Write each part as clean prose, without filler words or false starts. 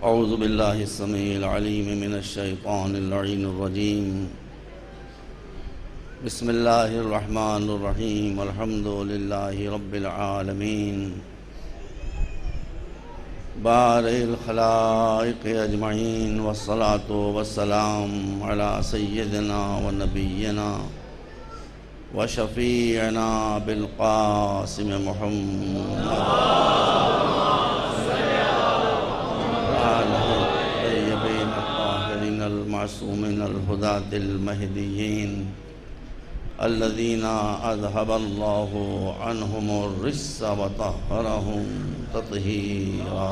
اعوذ باللہ السمیع العلیم من الشیطان اللعین الرجیم بسم اللہ الرحمن الرحیم الحمد للہ رب العالمین بارئ الخلائق اجمعین والصلاة والسلام علی سیدنا و نبینا و شفیعنا بالقاسم محمد المعصومين الهداة المهديين الذين أذهب الله عنهم الرجس وطهرهم تطهيرا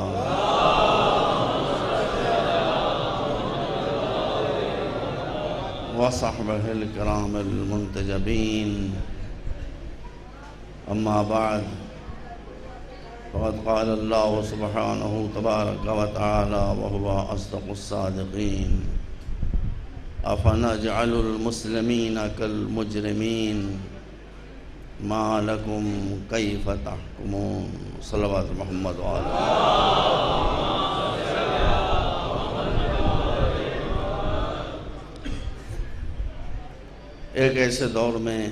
وصحبه الكرام المنتجبين أما بعد فقد قال الله سبحانه تبارك وتعالى وهو أصدق الصادقين أفنجعل المسلمين كالمجرمين ما لكم كيف تحكمون صلوات محمد وآلہ ایک ایسے دور میں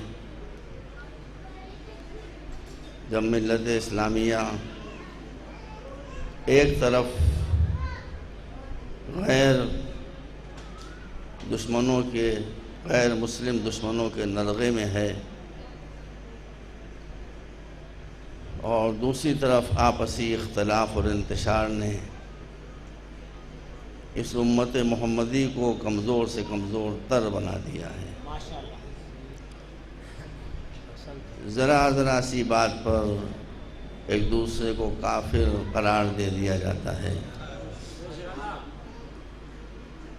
جب ملت اسلامیہ ایک طرف غیر مسلم دشمنوں کے نرغے میں ہے اور دوسری طرف آپسی اختلاف اور انتشار نے اس امت محمدی کو کمزور سے کمزور تر بنا دیا ہے۔ ذرا سی بات پر ایک دوسرے کو کافر قرار دے دیا جاتا ہے۔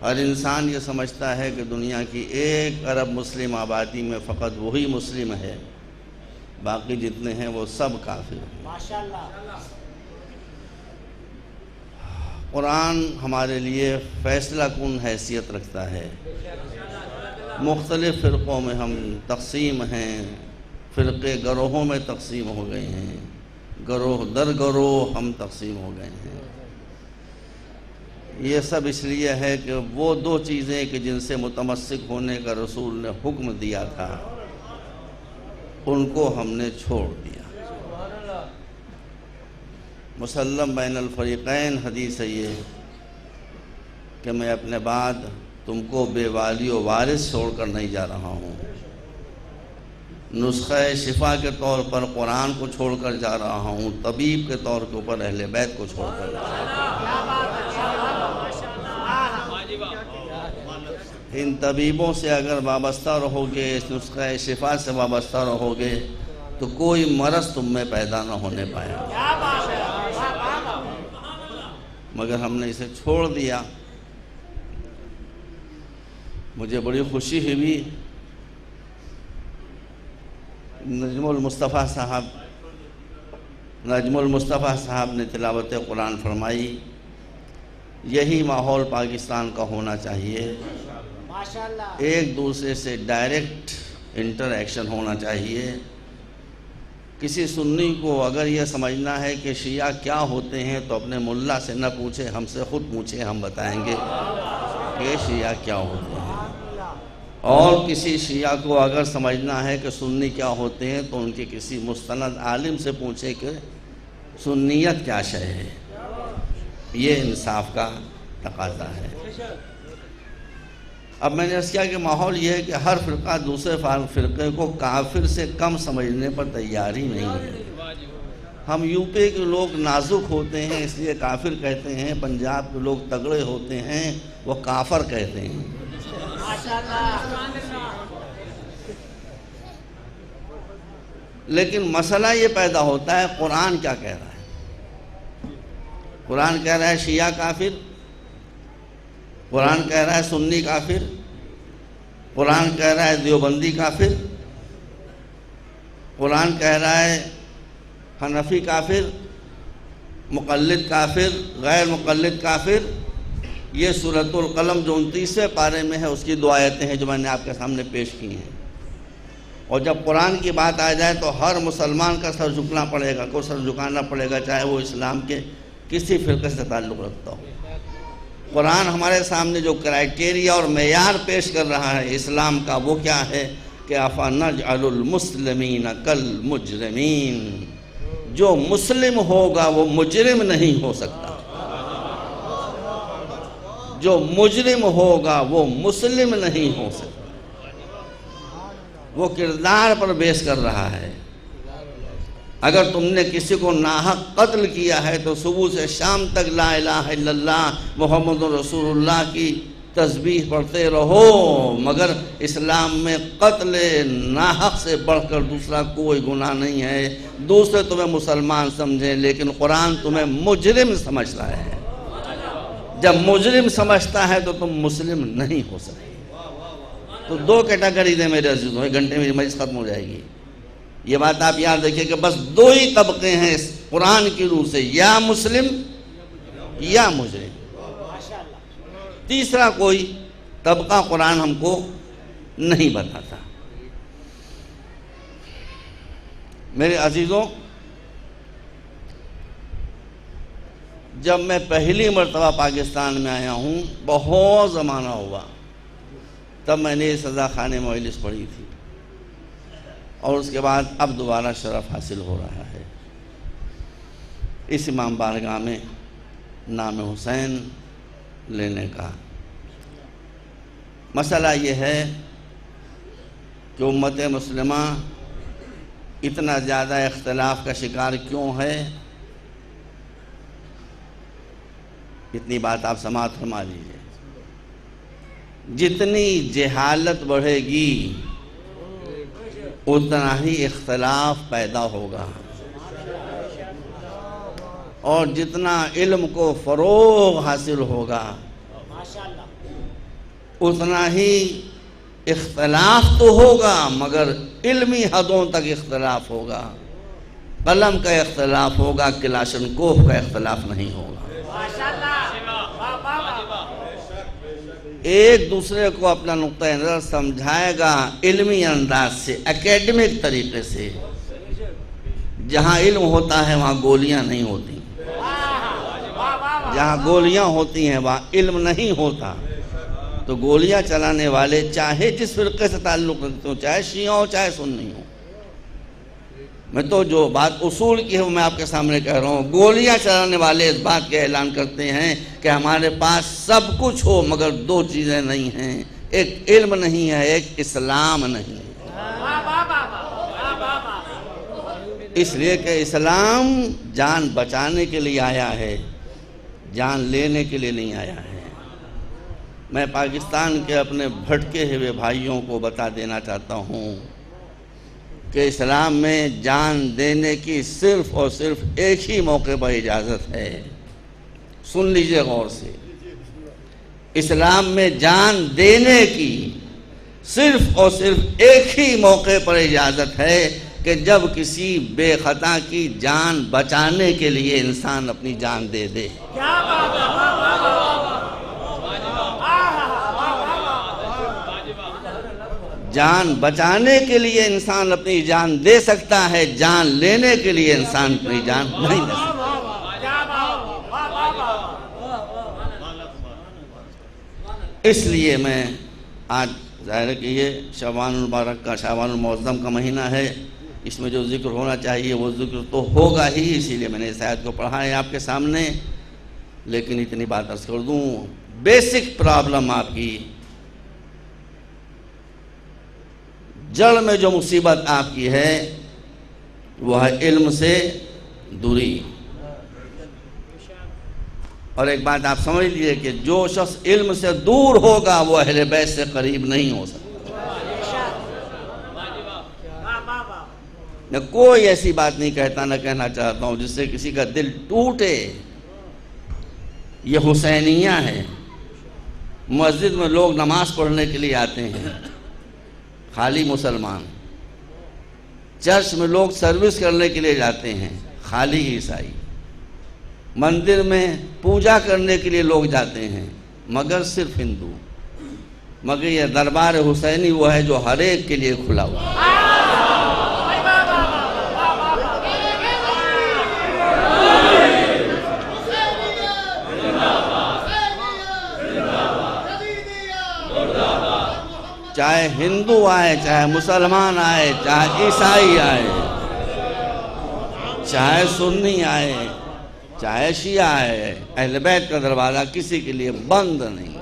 ہر انسان یہ سمجھتا ہے کہ دنیا کی 1 ارب مسلم آبادی میں فقط وہی مسلم ہے، باقی جتنے ہیں وہ سب کافر ہیں۔ قرآن ہمارے لیے فیصلہ کن حیثیت رکھتا ہے۔ مختلف فرقوں میں ہم تقسیم ہیں، فرقے گروہوں میں تقسیم ہو گئے ہیں، گروہ در گروہ ہم تقسیم ہو گئے ہیں۔ یہ سب اس لیے ہے کہ وہ 2 چیزیں کہ جن سے متمسک ہونے کا رسول نے حکم دیا تھا ان کو ہم نے چھوڑ دیا۔ مسلم بین الفریقین حدیث ہے یہ کہ میں اپنے بعد تم کو بے والی و وارث چھوڑ کر نہیں جا رہا ہوں، نسخہ شفا کے طور پر قرآن کو چھوڑ کر جا رہا ہوں، طبیب کے طور کے اوپر اہل بیت کو چھوڑ کر جا رہا ہوں۔ ان طبیبوں سے اگر وابستہ رہو گے، اس نسخہ شفا سے وابستہ رہو گے تو کوئی مرض تم میں پیدا نہ ہونے پائے گا، مگر ہم نے اسے چھوڑ دیا۔ مجھے بڑی خوشی ہوئی، نجم المصطفیٰ صاحب نے تلاوت قرآن فرمائی۔ یہی ماحول پاکستان کا ہونا چاہیے، ایک دوسرے سے ڈائریکٹ انٹریکشن ہونا چاہیے۔ کسی سنی کو اگر یہ سمجھنا ہے کہ شیعہ کیا ہوتے ہیں تو اپنے ملا سے نہ پوچھے، ہم سے خود پوچھے، ہم بتائیں گے کہ شیعہ کیا ہوتے ہیں۔ اور کسی شیعہ کو اگر سمجھنا ہے کہ سنی کیا ہوتے ہیں تو ان کے کسی مستند عالم سے پوچھے کہ سنیت کیا شے ہے۔ یہ انصاف کا تقاضا ہے۔ اب میں نے عرض کیا کہ ماحول یہ ہے کہ ہر فرقہ دوسرے فرقے کو کافر سے کم سمجھنے پر تیار ہی نہیں ہے۔ ہم یو پی کے لوگ نازک ہوتے ہیں اس لیے کافر کہتے ہیں، پنجاب کے لوگ تگڑے ہوتے ہیں وہ کافر کہتے ہیں۔ لیکن مسئلہ یہ پیدا ہوتا ہے قرآن کیا کہہ رہا ہے۔ قرآن کہہ رہا ہے شیعہ کافر، قرآن کہہ رہا ہے سنی کافر، قرآن کہہ رہا ہے دیوبندی کافر، قرآن کہہ رہا ہے حنفی کافر، مقلد کافر، غیر مقلد کافر۔ یہ سورۃ القلم جو 29ویں پارے میں ہے اس کی 2 آیتیں ہیں جو میں نے آپ کے سامنے پیش کی ہیں۔ اور جب قرآن کی بات آ جائے تو ہر مسلمان کا سر جھکنا پڑے گا، کو سر جھکانا پڑے گا، چاہے وہ اسلام کے کسی فرقے سے تعلق رکھتا ہو۔ قرآن ہمارے سامنے جو کرائٹیریا اور معیار پیش کر رہا ہے اسلام کا، وہ کیا ہے کہ أَفَنَجْعَلُ الْمُسْلِمِينَ كَالْمُجْرِمِينَ، جو مسلم ہوگا وہ مجرم نہیں ہو سکتا، جو مجرم ہوگا وہ مسلم نہیں ہو سکتا۔ وہ کردار پر بیس کر رہا ہے۔ اگر تم نے کسی کو ناحق قتل کیا ہے تو صبح سے شام تک لا الہ الا اللہ محمد رسول اللہ کی تسبیح پڑھتے رہو، مگر اسلام میں قتل ناحق سے بڑھ کر دوسرا کوئی گناہ نہیں ہے۔ دوسرے تمہیں مسلمان سمجھیں لیکن قرآن تمہیں مجرم سمجھ رہا ہے۔ جب مجرم سمجھتا ہے تو تم مسلم نہیں ہو سکتے۔ تو دو کیٹیگری دیں میرے عزیزوں، ایک گھنٹے میں مجلس ختم ہو جائے گی۔ یہ بات آپ یاد رکھیے کہ بس دو ہی طبقے ہیں اس قرآن کی روح سے، یا مسلم یا مجرم۔ تیسرا کوئی طبقہ قرآن ہم کو نہیں بتاتا۔ میرے عزیزوں، جب میں پہلی مرتبہ پاکستان میں آیا ہوں، بہت زمانہ ہوا، تب میں نے سزا خانے مجلس پڑھی تھی، اور اس کے بعد اب دوبارہ شرف حاصل ہو رہا ہے اس امام بارگاہ میں نام حسین لینے کا۔ مسئلہ یہ ہے کہ امت مسلمہ اتنا زیادہ اختلاف کا شکار کیوں ہے؟ اتنی بات آپ سماعت فرما لیجیے۔ جتنی جہالت بڑھے گی اتنا ہی اختلاف پیدا ہوگا، اور جتنا علم کو فروغ حاصل ہوگا اتنا ہی اختلاف تو ہوگا مگر علمی حدوں تک اختلاف ہوگا۔ قلم کا اختلاف ہوگا، کلاشنکوف کا اختلاف نہیں ہوگا۔ ایک دوسرے کو اپنا نقطہ نظر سمجھائے گا علمی انداز سے، اکیڈمک طریقے سے۔ جہاں علم ہوتا ہے وہاں گولیاں نہیں ہوتی، جہاں گولیاں ہوتی ہیں وہاں علم نہیں ہوتا۔ تو گولیاں چلانے والے چاہے جس فرقے سے تعلق رکھتے ہوں، چاہے شیعہ ہو چاہے سنی ہو، میں تو جو بات اصول کی ہے وہ میں آپ کے سامنے کہہ رہا ہوں۔ گولیاں چلانے والے اس بات کے اعلان کرتے ہیں کہ ہمارے پاس سب کچھ ہو مگر دو چیزیں نہیں ہیں، ایک علم نہیں ہے، ایک اسلام نہیں ہے۔ اس لیے کہ اسلام جان بچانے کے لیے آیا ہے، جان لینے کے لیے نہیں آیا ہے۔ میں پاکستان کے اپنے بھٹکے ہوئے بھائیوں کو بتا دینا چاہتا ہوں کہ اسلام میں جان دینے کی صرف اور صرف ایک ہی موقع پر اجازت ہے۔ سن لیجئے غور سے، اسلام میں جان دینے کی صرف اور صرف ایک ہی موقع پر اجازت ہے کہ جب کسی بے خطا کی جان بچانے کے لیے انسان اپنی جان دے دے۔ جان بچانے کے لیے انسان اپنی جان دے سکتا ہے، جان لینے کے لیے انسان اپنی جان نہیں دے سکتا۔ اس لیے میں آج ظاہر ہے کہ یہ شعبان المبارک کا، شعبان المعظم کا مہینہ ہے، اس میں جو ذکر ہونا چاہیے وہ ذکر تو ہوگا ہی، اسی لیے میں نے اس آیت کو پڑھا ہے آپ کے سامنے۔ لیکن اتنی بات عرض کر دوں، بیسک پرابلم آپ کی، جڑ میں جو مصیبت آپ کی ہے وہ ہے علم سے دوری۔ اور ایک بات آپ سمجھ لیجئے کہ جو شخص علم سے دور ہوگا وہ اہل بیت سے قریب نہیں ہو سکتا۔ میں کوئی ایسی بات نہیں کہتا، نہ کہنا چاہتا ہوں جس سے کسی کا دل ٹوٹے۔ یہ حسینیہ ہے، مسجد میں لوگ نماز پڑھنے کے لیے آتے ہیں، خالی مسلمان، چرچ میں لوگ سروس کرنے کے لیے جاتے ہیں، خالی عیسائی، مندر میں پوجا کرنے کے لیے لوگ جاتے ہیں مگر صرف ہندو، مگر یہ دربار حسینی وہ ہے جو ہر ایک کے لیے کھلا ہوا ہے۔ چاہے ہندو آئے، چاہے مسلمان آئے، چاہے عیسائی آئے، چاہے سنی آئے، چاہے شیعہ آئے، اہل بیت کا دروازہ کسی کے لیے بند نہیں،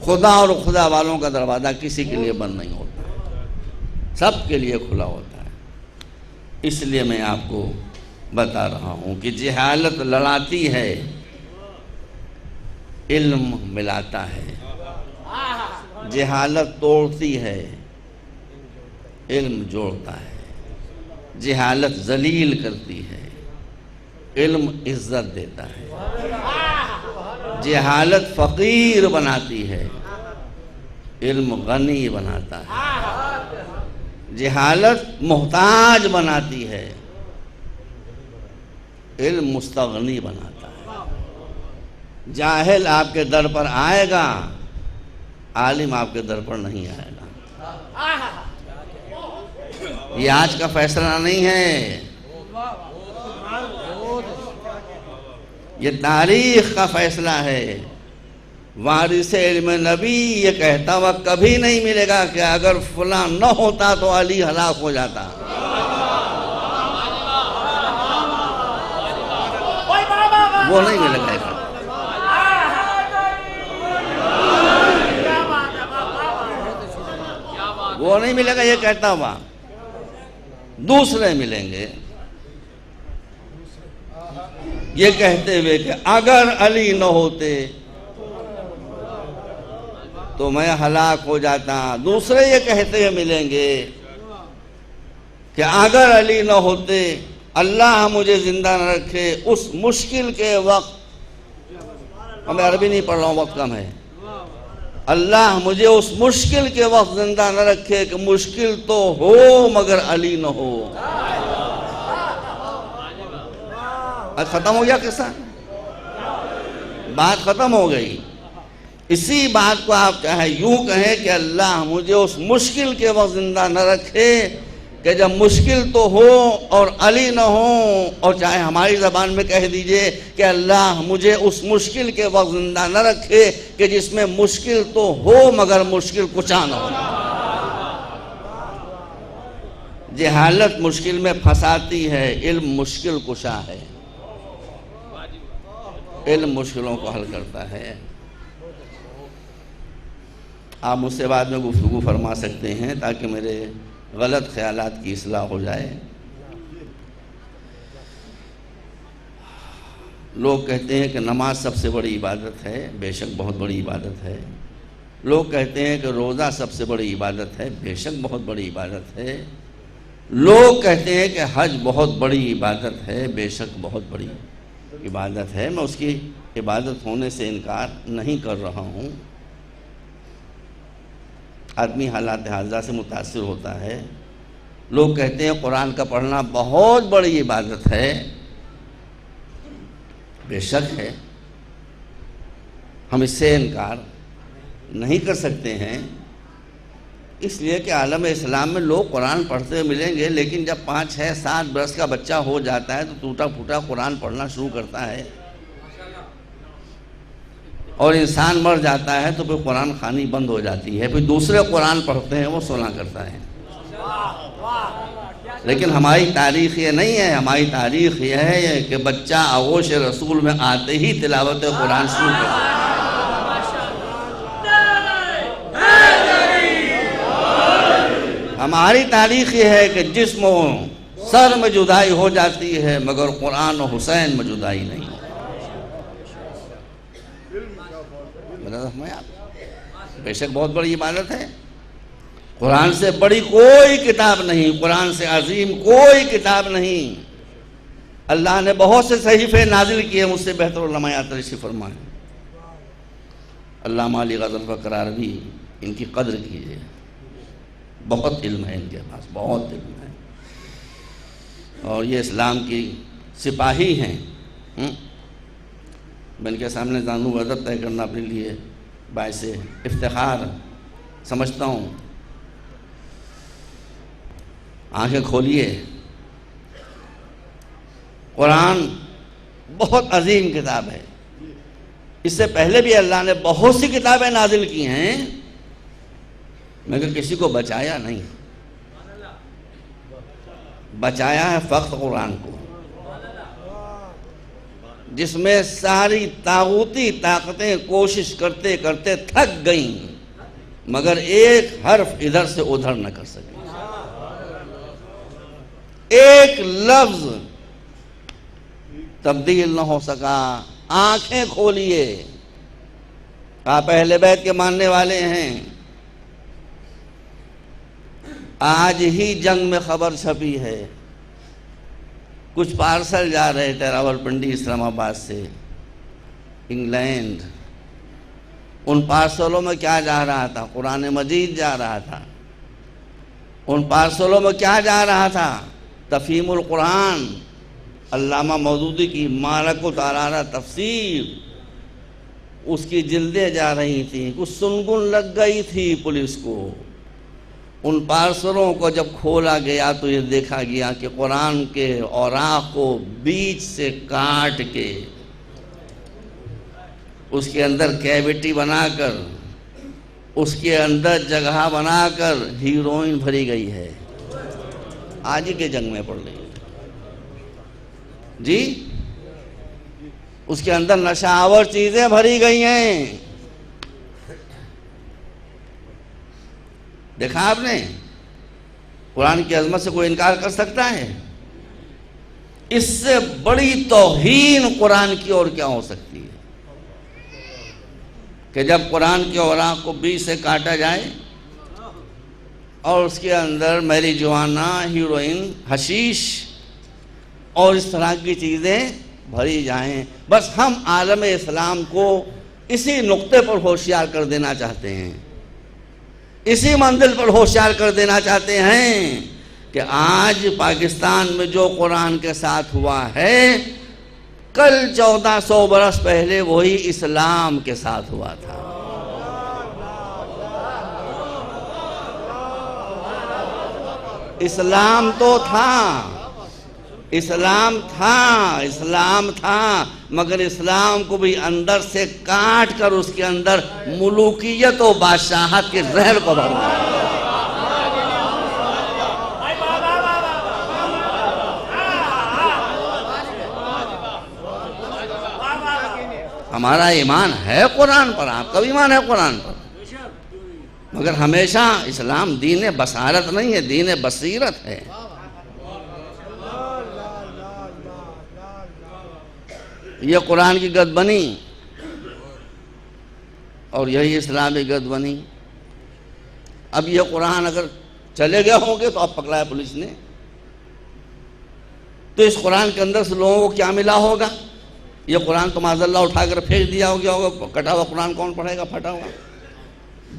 خدا اور خدا والوں کا دروازہ کسی کے لیے بند نہیں ہوتا، سب کے لیے کھلا ہوتا ہے۔ اس لیے میں آپ کو بتا رہا ہوں کہ جہالت لڑاتی ہے، علم ملاتا ہے، جہالت توڑتی ہے، علم جوڑتا ہے، جہالت ذلیل کرتی ہے، علم عزت دیتا ہے، جہالت فقیر بناتی ہے، علم غنی بناتا ہے، جہالت محتاج بناتی ہے، علم مستغنی بناتا ہے۔ جاہل آپ کے در پر آئے گا، عالم آپ کے در پر نہیں آئے گا۔ یہ آج کا فیصلہ نہیں ہے، یہ تاریخ کا فیصلہ ہے۔ وارث علم نبی یہ کہتا ہوا کبھی نہیں ملے گا کہ اگر فلاں نہ ہوتا تو علی ہلاک ہو جاتا۔ وہ نہیں ملے گا، وہ نہیں ملے گا یہ کہتا ہوا۔ دوسرے ملیں گے یہ کہتے ہوئے کہ اگر علی نہ ہوتے تو میں ہلاک ہو جاتا۔ دوسرے یہ کہتے ہوئے ملیں گے کہ اگر علی نہ ہوتے، اللہ مجھے زندہ نہ رکھے اس مشکل کے وقت، میں عربی نہیں پڑھ رہا ہوں، وقت کم ہے، اللہ مجھے اس مشکل کے وقت زندہ نہ رکھے کہ مشکل تو ہو مگر علی نہ ہو۔ ختم ہو گیا قصہ، بات ختم ہو گئی۔ اسی بات کو آپ چاہے یوں کہیں کہ اللہ مجھے اس مشکل کے وقت زندہ نہ رکھے کہ جب مشکل تو ہو اور علی نہ ہو، اور چاہے ہماری زبان میں کہہ دیجئے کہ اللہ مجھے اس مشکل کے وقت زندہ نہ رکھے کہ جس میں مشکل تو ہو مگر مشکل کچا نہ ہو۔ جہالت مشکل میں پھنساتی ہے، علم مشکل کشا ہے، علم مشکلوں کو حل کرتا ہے۔ آپ مجھ سے بعد میں گفتگو فرما سکتے ہیں تاکہ میرے غلط خیالات کی اصلاح ہو جائے۔ لوگ کہتے ہیں کہ نماز سب سے بڑی عبادت ہے، بے شک بہت بڑی عبادت ہے۔ لوگ کہتے ہیں کہ روزہ سب سے بڑی عبادت ہے، بے شک بہت بڑی عبادت ہے۔ لوگ کہتے ہیں کہ حج بہت بڑی عبادت ہے، بے شک بہت بڑی عبادت ہے۔ میں اس کی عبادت ہونے سے انکار نہیں کر رہا ہوں۔ آدمی حالات حاضرہ سے متاثر ہوتا ہے۔ لوگ کہتے ہیں قرآن کا پڑھنا بہت بڑی عبادت ہے، بے شک ہے، ہم اس سے انکار نہیں کر سکتے ہیں، اس لیے کہ عالم اسلام میں لوگ قرآن پڑھتے ہوئے ملیں گے، لیکن جب 5، 6، 7 برس کا بچہ ہو جاتا ہے تو ٹوٹا پھوٹا قرآن پڑھنا شروع کرتا ہے، اور انسان مر جاتا ہے تو پھر قرآن خوانی بند ہو جاتی ہے، پھر دوسرے قرآن پڑھتے ہیں، وہ سنا کرتا ہے۔ لیکن ہماری تاریخ یہ نہیں ہے، ہماری تاریخ یہ ہے کہ بچہ آغوش رسول میں آتے ہی تلاوت قرآن شروع کرتا ہے۔ ہماری تاریخ یہ ہے کہ جسم و سر میں جدائی ہو جاتی ہے مگر قرآن و حسین میں جدائی نہیں۔ بے شک بہت بڑی عبادت ہے، قرآن سے بڑی کوئی کتاب نہیں، قرآن سے عظیم کوئی کتاب نہیں۔ اللہ نے بہت سے صحیفے نازل کیے، مجھ سے بہتر علماء تشریف فرمائیں۔ علامہ علی غزل فقرار بھی ان کی قدر کیجئے، بہت علم ہے ان کے پاس، بہت علم ہے، اور یہ اسلام کی سپاہی ہیں۔ میں ان کے سامنے زانو ادب طے کرنا اپنے لیے باعث افتخار سمجھتا ہوں۔ آنکھیں کھولیے، قرآن بہت عظیم کتاب ہے۔ اس سے پہلے بھی اللہ نے بہت سی کتابیں نازل کی ہیں، مگر کسی کو بچایا نہیں، بچایا ہے فقط قرآن کو، جس میں ساری طاغوتی طاقتیں کوشش کرتے کرتے تھک گئیں مگر ایک حرف ادھر سے ادھر نہ کر سکے، ایک لفظ تبدیل نہ ہو سکا۔ آنکھیں کھولیے، آپ اہل بیت کے ماننے والے ہیں، آج ہی جنگ میں خبر چھپی ہے، کچھ پارسل جا رہے تھے راولپنڈی اسلام آباد سے انگلینڈ، ان پارسلوں میں کیا جا رہا تھا؟ قرآن مجید جا رہا تھا۔ ان پارسلوں میں کیا جا رہا تھا؟ تفہیم القرآن، علامہ مودودی کی مارک و تارارہ تفسیر، اس کی جلدیں جا رہی تھیں، کچھ سنگن لگ گئی تھی پولیس کو۔ ان پارسلوں کو جب کھولا گیا تو یہ دیکھا گیا کہ قرآن کے اوراق کو بیچ سے کاٹ کے اس کے اندر کیویٹی بنا کر، اس کے اندر جگہ بنا کر ہیروئن بھری گئی ہے، آج ہی کے جنگ میں پڑ رہی ہے جی، اس کے اندر نشہ آور چیزیں بھری گئی ہیں۔ دیکھا آپ نے؟ قرآن کی عظمت سے کوئی انکار کر سکتا ہے؟ اس سے بڑی توہین قرآن کی اور کیا ہو سکتی ہے کہ جب قرآن کے اوراق کو بیچ سے کاٹا جائے اور اس کے اندر میری جوانا، ہیروئن، حشیش اور اس طرح کی چیزیں بھری جائیں۔ بس ہم عالم اسلام کو اسی نقطے پر ہوشیار کر دینا چاہتے ہیں، اسی منزل پر ہوشیار کر دینا چاہتے ہیں کہ آج پاکستان میں جو قرآن کے ساتھ ہوا ہے، کل 1400 برس پہلے وہی اسلام کے ساتھ ہوا تھا۔ اسلام تو تھا، اسلام تھا مگر اسلام کو بھی اندر سے کاٹ کر اس کے اندر ملوکیت و بادشاہت کے زہر کو بھر دیا۔ ہمارا ایمان ہے قرآن پر، آپ کا بھی ایمان ہے قرآن پر، مگر ہمیشہ اسلام دین بصارت نہیں ہے، دین بصیرت ہے۔ یہ قرآن کی گد بنی اور یہی اسلامی گد بنی۔ اب یہ قرآن اگر چلے گئے ہوں گے تو اب پکڑا ہے پولیس نے، تو اس قرآن کے اندر سے لوگوں کو کیا ملا ہوگا؟ یہ قرآن تو معاذ اللہ اٹھا کر پھینک دیا ہو گیا ہوگا، کٹا ہوا قرآن کون پڑھے گا پھٹا ہوا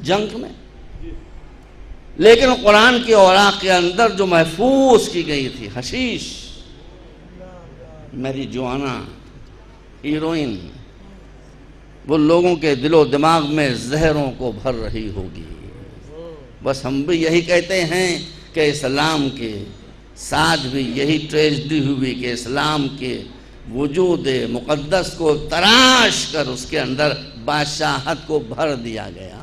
جنگ میں؟ لیکن قرآن کے اوراق کے اندر جو محفوظ کی گئی تھی، حشیش، میری جوانا، ہیروئن، وہ لوگوں کے دل و دماغ میں زہروں کو بھر رہی ہوگی۔ بس ہم بھی یہی کہتے ہیں کہ اسلام کے ساتھ بھی یہی ٹریجڈی ہوئی کہ اسلام کے وجود مقدس کو تراش کر اس کے اندر بادشاہت کو بھر دیا گیا۔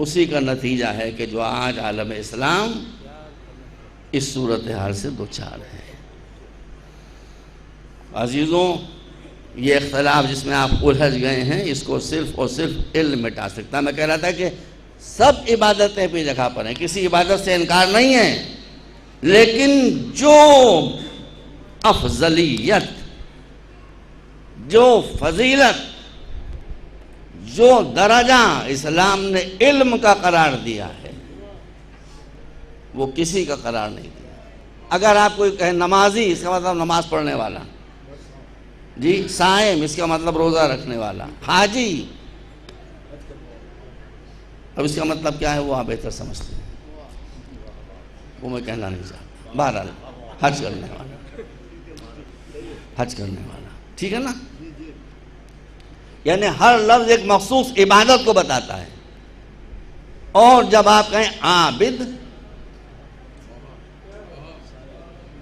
اسی کا نتیجہ ہے کہ جو آج عالم اسلام اس صورتحال سے دوچار ہے۔ عزیزوں، یہ اختلاف جس میں آپ الجھ گئے ہیں، اس کو صرف اور صرف علم مٹا سکتا ہے۔ میں کہہ رہا تھا کہ سب عبادتیں اپنی جگہ پر ہیں، کسی عبادت سے انکار نہیں ہے، لیکن جو افضلیت، جو فضیلت، جو درجہ اسلام نے علم کا قرار دیا ہے، وہ کسی کا قرار نہیں دیا۔ اگر آپ کوئی کہے نمازی، اس کا مطلب نماز پڑھنے والا، جی صائم، اس کا مطلب روزہ رکھنے والا، حاجی، اب اس کا مطلب کیا ہے وہ آپ بہتر سمجھتے ہیں، وہ میں کہنا نہیں چاہتا۔ بہرحال حج کرنے والا، حج کرنے والا، ٹھیک ہے نا؟ یعنی ہر لفظ ایک مخصوص عبادت کو بتاتا ہے۔ اور جب آپ کہیں عابد،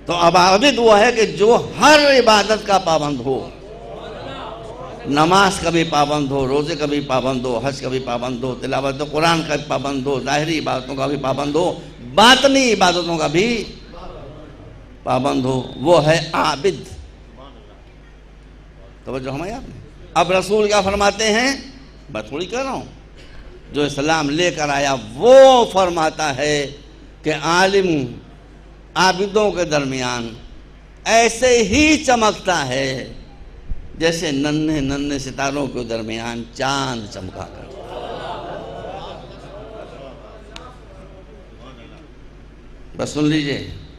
تو اب عابد وہ ہے کہ جو ہر عبادت کا پابند ہو، نماز کا بھی پابند ہو، روزے کا بھی پابند ہو، حج کا بھی پابند ہو، تلاوت قرآن کا بھی پابند ہو، ظاہری عبادتوں کا بھی پابند ہو، باطنی عبادتوں کا بھی پابند ہو، وہ ہے عابد۔ توجہ ہمیں آپ نے۔ اب رسول کیا فرماتے ہیں؟ میں تھوڑی کہہ رہا ہوں، جو اسلام لے کر آیا وہ فرماتا ہے کہ عالم عابدوں کے درمیان ایسے ہی چمکتا ہے جیسے ننھے ننھے ستاروں کے درمیان چاند چمکا کر۔ بس سن لیجئے،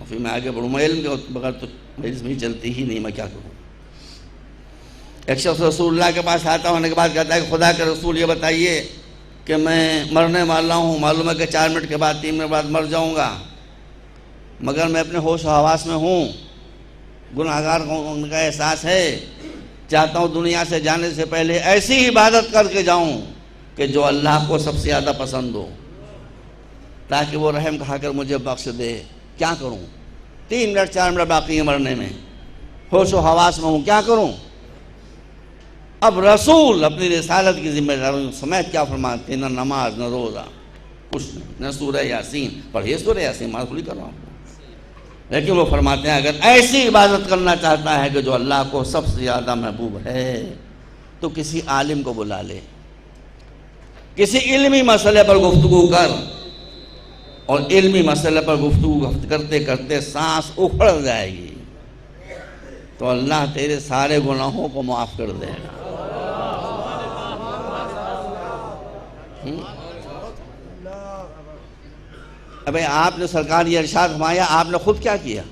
پھر میں آگے بڑھوں، میں علم کے بغیر تو مجلس میں چلتی ہی نہیں، میں کیا کروں۔ ایک شخص رسول اللہ کے پاس آتا ہونے کے بعد کہتا ہے کہ خدا کے رسول یہ بتائیے کہ میں مرنے والا ہوں، معلوم ہے کہ 4 منٹ کے بعد 3 منٹ بعد مر جاؤں گا، مگر میں اپنے ہوش و حواس میں ہوں، گناہگار ہونے کا احساس ہے، چاہتا ہوں دنیا سے جانے سے پہلے ایسی عبادت کر کے جاؤں کہ جو اللہ کو سب سے زیادہ پسند ہو، تاکہ وہ رحم کھا کر مجھے بخش دے۔ کیا کروں؟ 3 منٹ 4 منٹ باقی ہے مرنے میں، ہوش و حواس میں ہوں، کیا کروں؟ اب رسول اپنی رسالت کی ذمہ داری سمیت کیا فرماتے ہیں؟ نہ نماز، نہ روزہ، کچھ نہیں، نہ سورہ یاسین پڑھیے، سورہ یاسین میں تھوڑی کر رہا ہوں، لیکن وہ فرماتے ہیں اگر ایسی عبادت کرنا چاہتا ہے کہ جو اللہ کو سب سے زیادہ محبوب ہے تو کسی عالم کو بلا لے، کسی علمی مسئلے پر گفتگو کر، اور علمی مسئلے پر گفتگو کرتے کرتے سانس اکھڑ جائے گی تو اللہ تیرے سارے گناہوں کو معاف کر دے گا۔ ابھی آپ نے سرکار یہ ارشاد فرمایا، آپ نے خود کیا کیا؟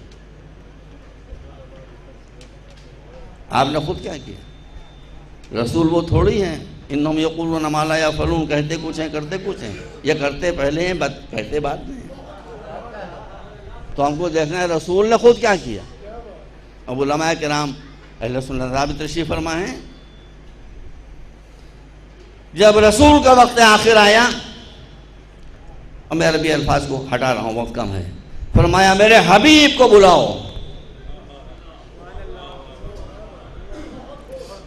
آپ نے خود کیا کیا؟ رسول وہ تھوڑی ہیں، انہم یقولون ما لا یفعلون، کہتے کچھ ہیں کرتے کچھ ہیں، یہ کرتے پہلے ہیں کہتے بعد میں ہیں۔ تو ہم کو دیکھنا ہے رسول نے خود کیا کیا۔ اب علماء کرام اہل سنت بھی تشریف فرما ہیں، جب رسول کا وقت آخر آیا، اور میں عربی الفاظ کو ہٹا رہا ہوں وقت کم ہے، فرمایا میرے حبیب کو بلاؤ۔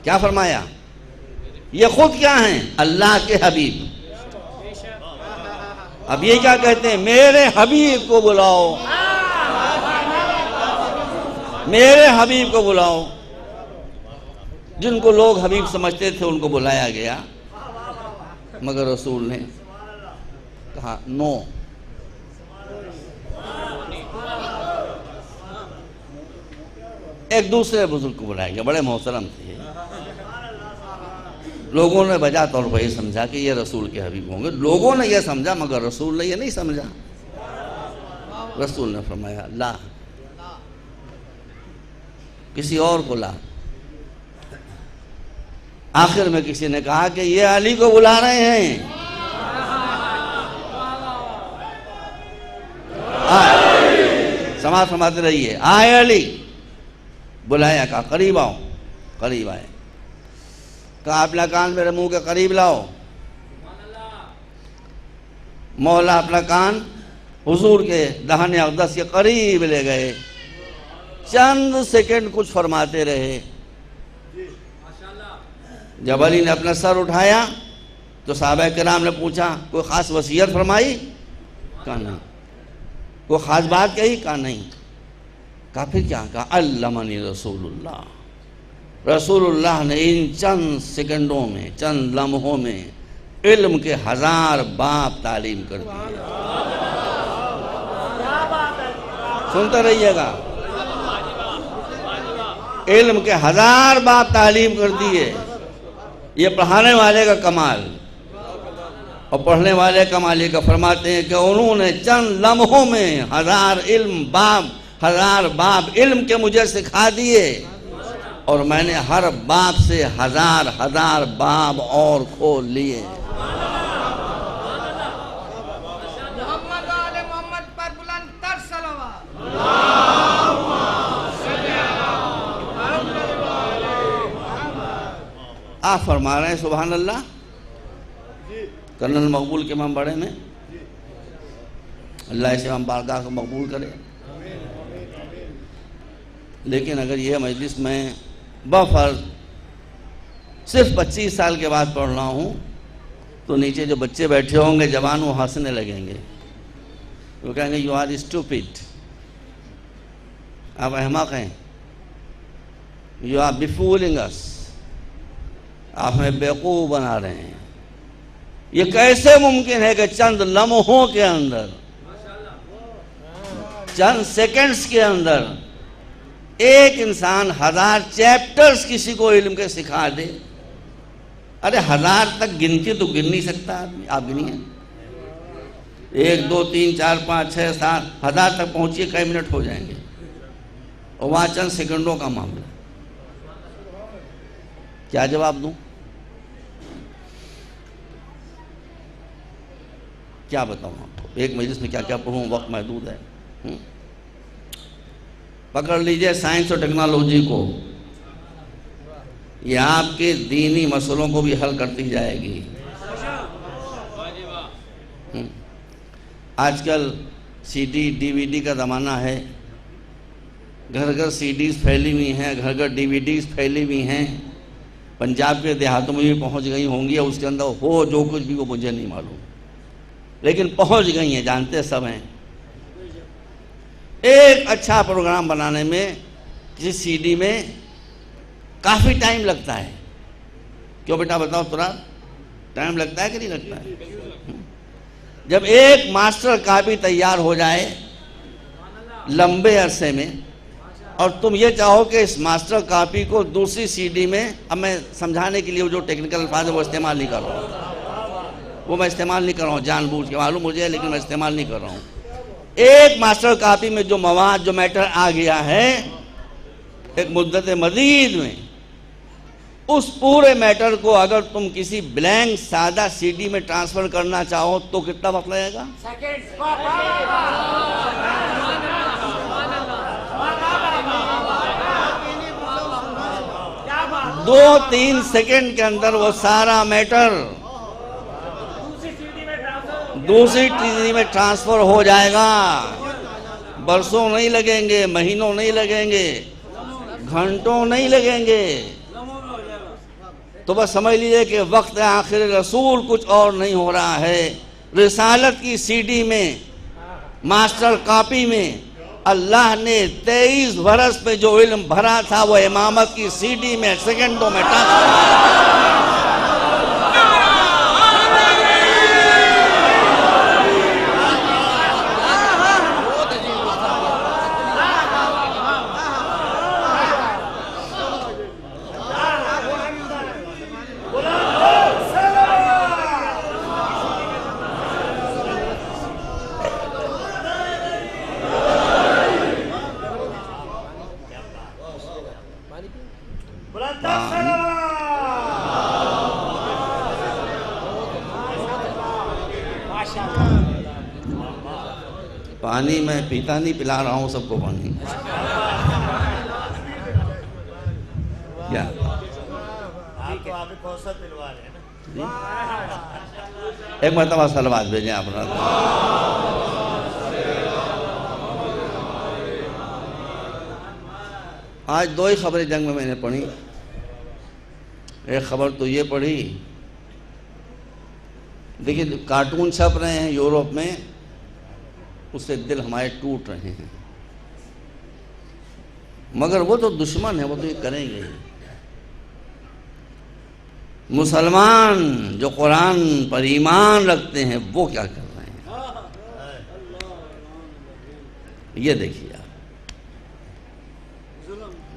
کیا فرمایا؟ یہ خود کیا ہیں؟ اللہ کے حبیب۔ اب یہ کیا کہتے ہیں؟ میرے حبیب کو بلاؤ، میرے حبیب کو بلاؤ۔ جن کو لوگ حبیب سمجھتے تھے ان کو بلایا گیا، مگر رسول نے کہا نو۔ ایک دوسرے بزرگ کو بلایا گیا، بڑے محترم تھے، لوگوں نے بجا طور پر یہ سمجھا کہ یہ رسول کے حبیب ہوں گے، لوگوں نے یہ سمجھا مگر رسول نے یہ نہیں سمجھا۔ رسول نے فرمایا لا، کسی اور کو لا۔ آخر میں کسی نے کہا کہ یہ علی کو بلا رہے ہیں، سماعت فرماتے رہیے، آئے علی، بلایا، کہا قریب آؤ، قریب آئے، کہا اپنا کان میرے منہ کے قریب لاؤ۔ مولا اپنا کان حضور کے دہن اقدس کے قریب لے گئے، چند سیکنڈ کچھ فرماتے رہے۔ جب علی نے اپنا سر اٹھایا تو صحابہ کرام نے پوچھا کوئی خاص وصیت فرمائی؟ کہا نہیں۔ کوئی خاص بات کہی؟ کہا نہیں۔ کہا پھر کیا؟ کہا علمنی رسول اللہ، رسول اللہ نے ان چند سیکنڈوں میں، چند لمحوں میں علم کے 1000 باب تعلیم کر دیے۔ سنتے رہیے گا، علم کے 1000 باب تعلیم کر دیے۔ یہ پڑھانے والے کا کمال، اور پڑھنے والے کمال یہ کا فرماتے ہیں کہ انہوں نے چند لمحوں میں 1000 باب علم کے مجھے سکھا دیے، اور میں نے ہر باب سے 1000 باب اور کھول لیے۔ محمد آل محمد پر بلند تر صلوات۔ آپ فرما رہے ہیں سبحان اللہ، کرنل مقبول کے امام بڑے میں، اللہ اس امام بارگاہ کو مقبول کرے۔ لیکن اگر یہ مجلس میں بفرض صرف 25 سال کے بعد پڑھ رہا ہوں تو نیچے جو بچے بیٹھے ہوں گے جوان وہ ہنسنے لگیں گے، وہ کہیں گے یو آر اسٹوپڈ، آپ احمق ہیں، یو آر بیفولنگ اس، آپ ہمیں بیوقوف بنا رہے ہیں۔ یہ کیسے ممکن ہے کہ چند لمحوں کے اندر، چند سیکنڈز کے اندر ایک انسان 1000 چیپٹرز کسی کو علم کے سکھا دے؟ ارے 1000 تک گنتی تو گن نہیں سکتا آدمی، آپ گنیے 1 2 3 4 5 6 7 1000 تک پہنچیے کئی منٹ ہو جائیں گے، اور وہاں چند سیکنڈوں کا معاملہ۔ کیا جواب دوں؟ کیا بتاؤں آپ کو؟ ایک مجلس میں کیا کیا پڑھوں، وقت محدود ہے۔ پکڑ لیجئے سائنس اور ٹیکنالوجی کو، یہ آپ کے دینی مسئلوں کو بھی حل کرتی جائے گی۔ آج کل سی ڈی ڈی وی ڈی کا زمانہ ہے، گھر گھر سی ڈیز پھیلی ہوئی ہیں، گھر گھر ڈی وی ڈیز پھیلی ہوئی ہیں، پنجاب کے دیہاتوں میں بھی پہنچ گئی ہوں گی، اور اس کے اندر ہو جو کچھ بھی وہ مجھے نہیں معلوم، لیکن پہنچ گئی ہیں، جانتے سب ہیں۔ ایک اچھا پروگرام بنانے میں کسی سی ڈی میں کافی ٹائم لگتا ہے، کیوں بیٹا بتاؤ ترا، ٹائم لگتا ہے کہ نہیں لگتا ہے؟ جب ایک ماسٹر کاپی تیار ہو جائے لمبے عرصے میں، اور تم یہ چاہو کہ اس ماسٹر کاپی کو دوسری سی ڈی میں، اب میں سمجھانے کے لیے جو ٹیکنیکل الفاظ ہے وہ استعمال نہیں کر رہا ہوں، وہ میں استعمال نہیں کر رہا ہوں، جان بوجھ کے، معلوم مجھے، لیکن میں استعمال نہیں کر رہا ہوں۔ ایک ماسٹر کاپی میں جو مواد، جو میٹر آ گیا ہے ایک مدت مزید میں، اس پورے میٹر کو اگر تم کسی بلینک سادہ سی ڈی میں ٹرانسفر کرنا چاہو تو کتنا وقت لگے گا؟ 2-3 سیکنڈ کے اندر وہ سارا میٹر دوسری سی ڈی میں ٹرانسفر ہو جائے گا۔ برسوں نہیں لگیں گے، مہینوں نہیں لگیں گے، گھنٹوں نہیں لگیں گے۔ تو بس سمجھ لیجئے کہ وقت آخر رسول کچھ اور نہیں ہو رہا ہے۔ رسالت کی سی ڈی میں، ماسٹر کاپی میں، اللہ نے 23 برس پہ جو علم بھرا تھا وہ امامت کی سی ڈی میں سیکنڈوں میں ٹرانسفر۔ پانی میں پیتا نہیں، پلا رہا ہوں سب کو پانی۔ کیا ایک مرتبہ صلوات بھیجیں آپ۔ آج 2 ہی خبریں جنگ میں نے پڑھی۔ ایک خبر تو یہ پڑھی، دیکھیے کارٹون چھپ رہے ہیں یورپ میں، اس سے دل ہمارے ٹوٹ رہے ہیں، مگر وہ تو دشمن ہیں، وہ تو یہ کریں گے۔ مسلمان جو قرآن پر ایمان رکھتے ہیں وہ کیا کر رہے ہیں، یہ دیکھیے آپ۔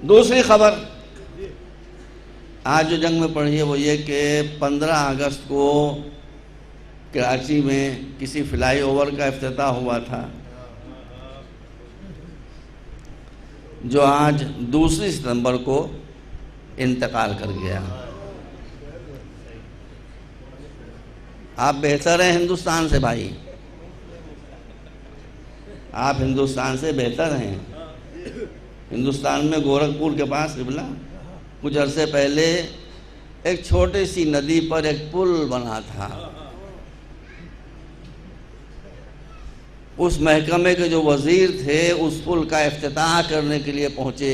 دوسری خبر آج جو جنگ میں پڑھی ہے وہ یہ کہ 15 اگست کو کراچی میں کسی فلائی اوور کا افتتاح ہوا تھا، جو آج 2 ستمبر کو انتقال کر گیا۔ آپ بہتر ہیں ہندوستان سے بھائی، آپ ہندوستان سے بہتر ہیں۔ ہندوستان میں گورکھپور کے پاس قبلہ کچھ عرصے پہلے ایک چھوٹی سی ندی پر ایک پل بنا تھا، اس محکمے کے جو وزیر تھے اس پل کا افتتاح کرنے کے لیے پہنچے،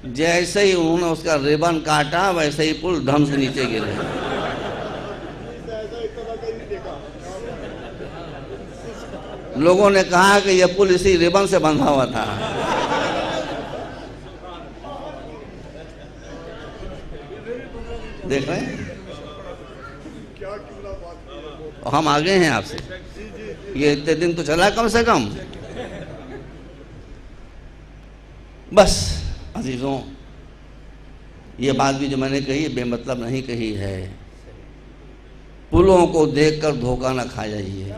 جیسے ہی انہوں نے اس کا ریبن کاٹا ویسے ہی پل دھم سے نیچے گرے. لوگوں نے کہا کہ یہ پل اسی ریبن سے بندھا ہوا تھا. دیکھ رہے ہیں ہم آگے ہیں آپ سے. یہ اتنے دن تو چلا کم سے کم. بس عزیزوں، یہ بات بھی جو میں نے کہی بے مطلب نہیں کہی ہے. پلوں کو دیکھ کر دھوکہ نہ کھا جائیے.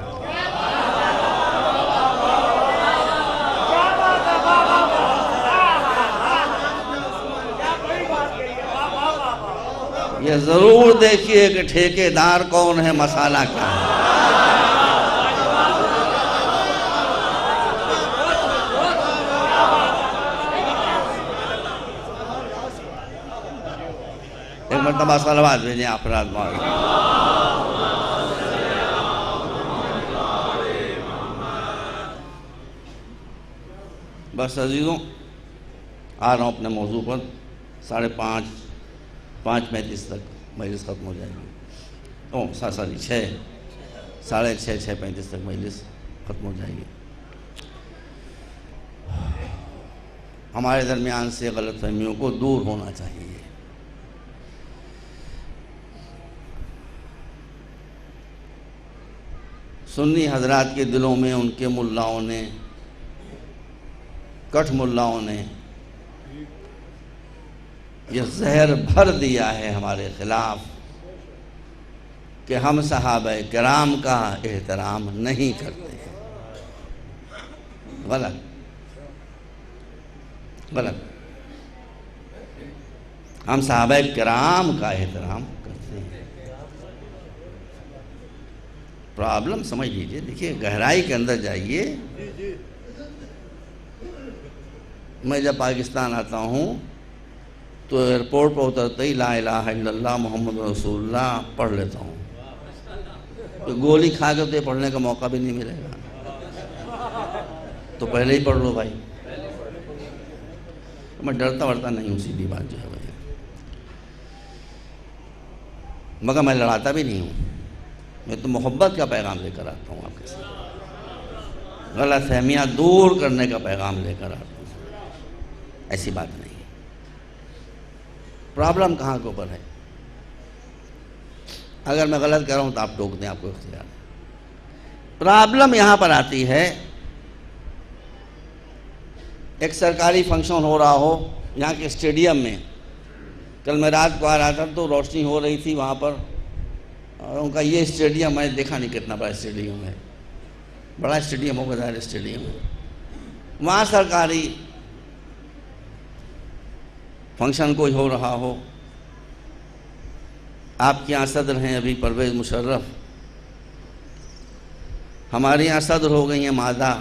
یہ ضرور دیکھیے کہ ٹھیکیدار کون ہے، مسالہ کیا ہے. ایک مرتبہ صلوات بھیجیں افراد مولانا. بس عزیزوں، آ رہا ہوں اپنے موضوع پر. 5:35 تک مجلس ختم ہو جائے گی. سوری 6:35 تک مجلس ختم ہو جائے گی. ہمارے درمیان سے غلط فہمیوں کو دور ہونا چاہیے. سنی حضرات کے دلوں میں ان کے ملاؤں نے، کٹھ ملاؤں نے یہ زہر بھر دیا ہے ہمارے خلاف کہ ہم صحابہ کرام کا احترام نہیں کرتے. غلط. ہم صحابہ کرام کا احترام کرتے ہیں. پرابلم سمجھ لیجئے. دیکھیے گہرائی کے اندر جائیے. میں جب پاکستان آتا ہوں تو ایئرپورٹ پر اترتے ہی لا الہ الا اللہ محمد رسول اللہ پڑھ لیتا ہوں. گولی کھا کے تو یہ پڑھنے کا موقع بھی نہیں ملے گا تو پہلے ہی پڑھ لو بھائی. میں ڈرتا ورتا نہیں ہوں، سیدھی بات جو ہے بھائی. مگر میں لڑاتا بھی نہیں ہوں. میں تو محبت کا پیغام لے کر آتا ہوں آپ کے ساتھ. غلط فہمیاں دور کرنے کا پیغام لے کر آتا ہوں. ایسی بات نہیں. پرابلم کہاں کے اوپر ہے؟ اگر میں غلط کر رہا ہوں تو آپ ٹوک دیں، آپ کو اختیار ہے. پرابلم یہاں پر آتی ہے، ایک سرکاری فنکشن ہو رہا ہو یہاں کے اسٹیڈیم میں. کل میں رات کو آ رہا تھا تو روشنی ہو رہی تھی وہاں پر، اور ان کا یہ اسٹیڈیم میں نے دیکھا نہیں کتنا بڑا اسٹیڈیم ہے. بڑا اسٹیڈیم ہوگا ظاہر اسٹیڈیم ہے. وہاں سرکاری فنکشن کوئی ہو رہا ہو. آپ کے یہاں صدر ہیں ابھی پرویز مشرف، ہمارے یہاں صدر ہو گئی ہیں مادہ.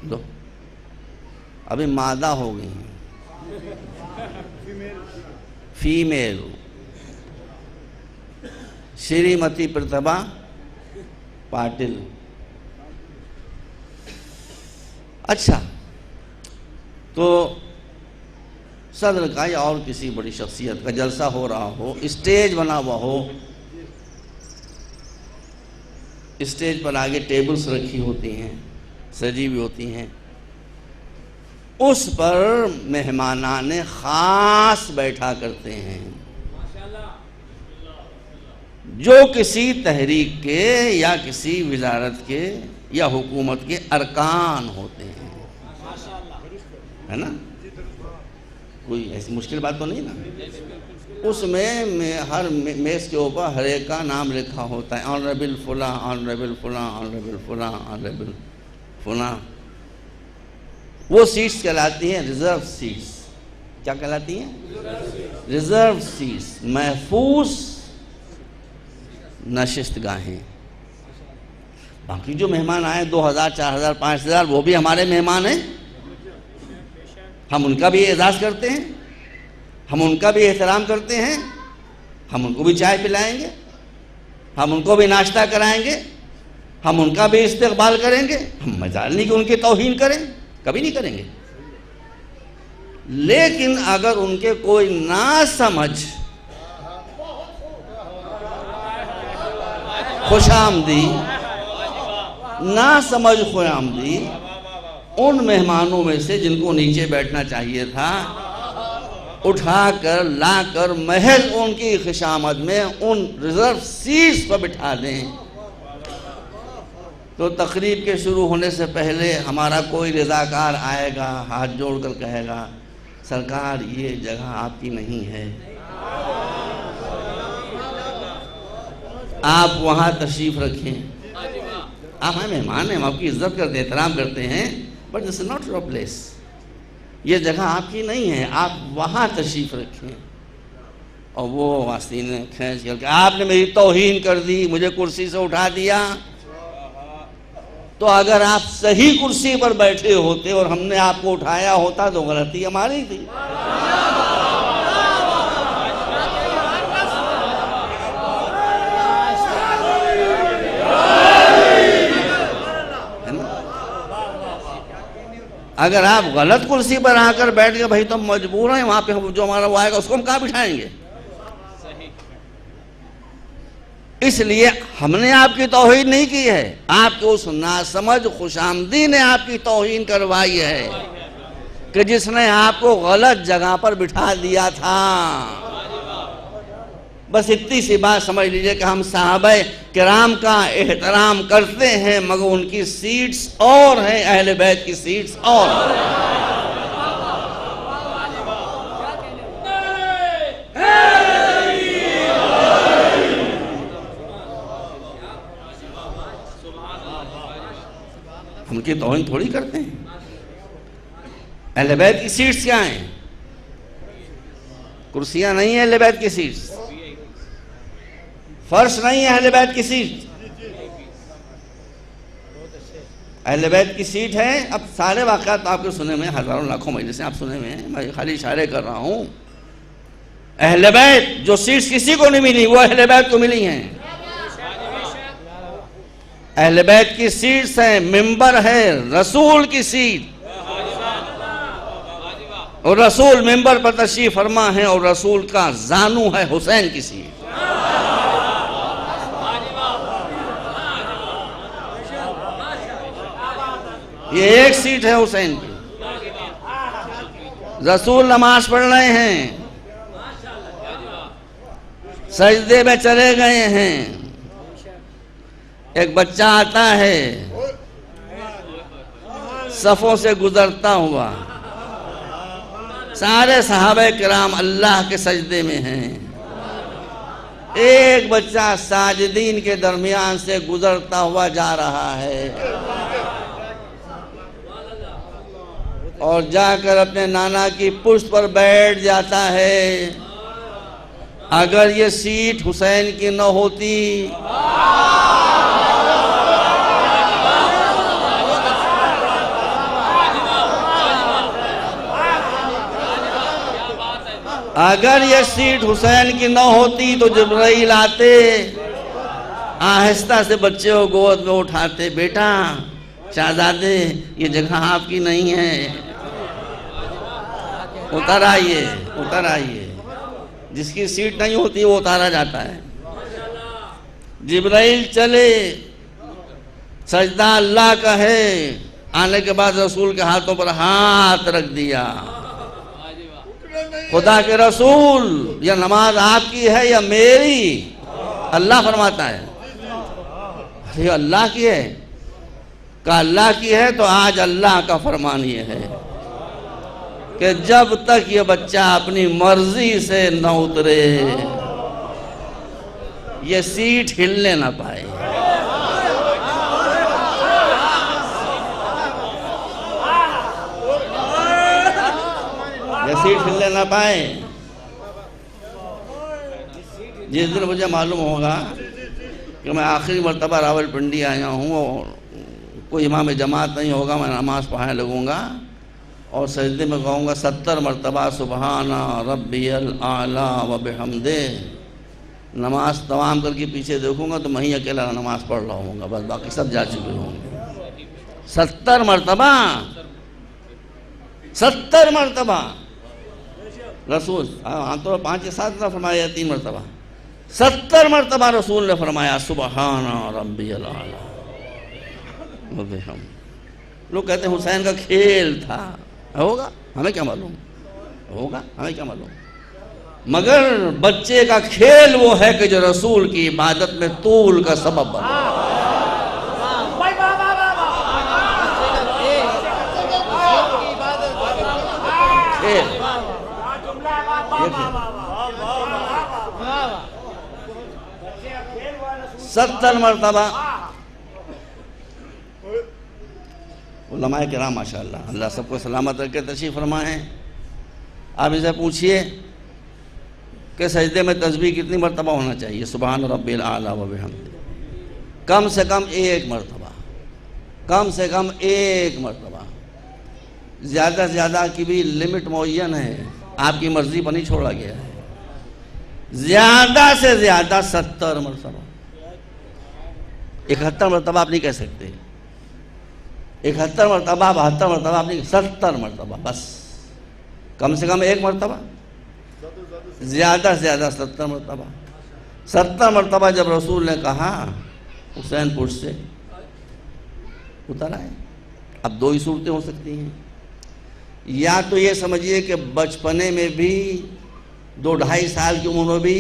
دو ابھی مادہ ہو گئی ہیں، فیمیل. شریمتی پرتبھا پاٹل. اچھا، تو صدر کا یا اور کسی بڑی شخصیت کا جلسہ ہو رہا ہو، اسٹیج بنا ہوا ہو، اسٹیج پر آگے ٹیبلز رکھی ہوتی ہیں، سجی ہوئی ہوتی ہیں. اس پر مہمانان خاص بیٹھا کرتے ہیں جو کسی تحریک کے یا کسی وزارت کے یا حکومت کے ارکان ہوتے ہیں. ہے نا؟ کوئی ایسی مشکل بات تو نہیں نا. اس میں ہر میز کے اوپر ہر ایک کا نام لکھا ہوتا ہے. آنریبل فلاں، آنریبل فلاں، آنریبل فلاں، آنریبل فلاں. وہ سیٹس کہلاتی ہیں ریزرو سیٹس. کیا کہلاتی ہیں؟ ریزرو سیٹس، محفوظ نشست گاہیں. باقی جو مہمان آئے 2000 4000 5000 وہ بھی ہمارے مہمان ہیں. ہم ان کا بھی اعزاز کرتے ہیں، ہم ان کا بھی احترام کرتے ہیں. ہم ان کو بھی چائے پلائیں گے، ہم ان کو بھی ناشتہ کرائیں گے، ہم ان کا بھی استقبال کریں گے. ہم مجال نہیں کہ ان کی توہین کریں، کبھی نہیں کریں گے. لیکن اگر ان کے کوئی ناسمجھ خوش آمدی ان مہمانوں میں سے جن کو نیچے بیٹھنا چاہیے تھا اٹھا کر لا کر محض ان کی خوشامد میں ان ریزرو سیٹس پر بٹھا دیں تو تقریب کے شروع ہونے سے پہلے ہمارا کوئی رضاکار آئے گا، ہاتھ جوڑ کر کہے گا سرکار یہ جگہ آپ کی نہیں ہے، آپ وہاں تشریف رکھیں، آپ ہمیں مہمان ہیں، ہم آپ کی عزت کرتے ہیں، احترام کرتے ہیں، but this is not your place, یہ جگہ آپ کی نہیں ہے، آپ وہاں تشریف رکھیں۔ اور وہ واسطین نے کھینچ کر کہ آپ نے میری توہین کر دی، مجھے کرسی سے اٹھا دیا، تو اگر آپ صحیح کرسی پر بیٹھے ہوتے اور ہم نے آپ کو اٹھایا ہوتا تو غلطی ہماری تھی۔ اگر آپ غلط کرسی پر آ کر بیٹھ گئے، بھائی تو ہم مجبور ہیں، وہاں پہ جو ہمارا وہ آئے گا اس کو ہم کہاں بٹھائیں گے؟ اس لیے ہم نے آپ کی توہین نہیں کی ہے، آپ کے اس ناسمجھ خوش آمدی نے آپ کی توہین کروائی ہے کہ جس نے آپ کو غلط جگہ پر بٹھا دیا تھا۔ بس اتنی سی بات سمجھ لیجئے کہ ہم صحابہ کرام کا احترام کرتے ہیں، مگر ان کی سیٹس اور ہیں، اہل بیت کی سیٹس اور ہم کی توہین تھوڑی کرتے ہیں۔ اہل بیت کی سیٹس کیا ہیں؟ کرسیاں نہیں ہیں اہل بیت کی سیٹس، فرش نہیں ہے اہل بیت کی سیٹ، اہل بیت کی سیٹ ہے۔ اب سارے واقعات آپ کے سنے میں، ہزاروں لاکھوں مجلسیں آپ سنے میں ہیں، میں خالی اشارے کر رہا ہوں۔ اہل بیت جو سیٹس کسی کو نہیں ملی وہ اہل بیت کو ملی ہیں۔ اہل بیت کی سیٹس ہیں، ممبر ہے رسول کی سیٹ، اور رسول ممبر پر تشریف فرما ہے، اور رسول کا زانو ہے حسین کی سیٹ۔ یہ ایک سیٹ ہے حسین کی۔ رسول نماز پڑھ رہے ہیں، سجدے میں چلے گئے ہیں، ایک بچہ آتا ہے صفوں سے گزرتا ہوا، سارے صحابہ کرام اللہ کے سجدے میں ہیں، ایک بچہ ساجدین کے درمیان سے گزرتا ہوا جا رہا ہے اور جا کر اپنے نانا کی پشت پر بیٹھ جاتا ہے۔ اگر یہ سیٹ حسین کی نہ ہوتی کی نہ ہوتی تو جبرائیل آتے، آہستہ سے بچے کو گود میں اٹھاتے، بیٹا شہزادے یہ جگہ آپ کی نہیں ہے، اتر آئیے۔ جس کی سیٹ نہیں ہوتی وہ اتارا جاتا ہے۔ جبرائیل چلے، سجدہ اللہ کا ہے، آنے کے بعد رسول کے ہاتھوں پر ہاتھ رکھ دیا۔ خدا کے رسول یہ نماز آپ کی ہے یا میری؟ اللہ فرماتا ہے یہ اللہ کی ہے۔ کہا اللہ کی ہے تو آج اللہ کا فرمان یہ ہے کہ جب تک یہ بچہ اپنی مرضی سے نہ اترے یہ سیٹ ہلنے نہ پائے۔ یہ سیٹ ہلنے نہ پائے۔ جس دن مجھے معلوم ہوگا کہ میں آخری مرتبہ راول پنڈی آیا ہوں اور کوئی امام جماعت نہیں ہوگا، میں نماز پڑھانے لگوں گا اور سجدے میں کہوں گا 70 مرتبہ سبحان ربی الاعلی و بحمدہ، نماز تمام کر کے پیچھے دیکھوں گا تو میں ہی اکیلا نماز پڑھ رہا ہوں گا، بس باقی سب جا چکے ہوں گے۔ 70 مرتبہ رسول عام طور 5 یا 7 دفعہ فرمایا یا 3 مرتبہ، 70 مرتبہ رسول نے فرمایا سبحان ربی الاعلی وبحمدہ۔ لوگ کہتے ہیں حسین کا کھیل تھا، ہوگا ہمیں کیا معلوم، ہوگا ہمیں کیا معلوم، مگر بچے کا کھیل وہ ہے کہ جو رسول کی عبادت میں طول کا سبب بنا۔ کھیل 70 مرتبہ علماء کرام ماشاءاللہ، اللہ سب کو سلامت رکھ کے تشریف فرمائے ہیں۔ آپ ان سے پوچھئے کہ سجدے میں تسبیح کتنی مرتبہ ہونا چاہیے؟ سبحان ربی الاعلی وبحمدہ، کم سے کم 1 مرتبہ، کم سے کم 1 مرتبہ، زیادہ سے زیادہ کی بھی لمٹ معین ہے، آپ کی مرضی پر نہیں چھوڑا گیا ہے، زیادہ سے زیادہ 70 مرتبہ، 71 مرتبہ آپ نہیں کہہ سکتے، 71 مرتبہ 72 مرتبہ آپ نہیں، 70 مرتبہ بس، کم سے کم 1 مرتبہ، زیادہ سے زیادہ 70 مرتبہ۔ 70 مرتبہ جب رسول نے کہا حسین پور سے اتر آئے۔ اب 2 ہی صورتیں ہو سکتی ہیں، یا تو یہ سمجھیے کہ بچپنے میں بھی 2-2.5 سال کی عمر میں بھی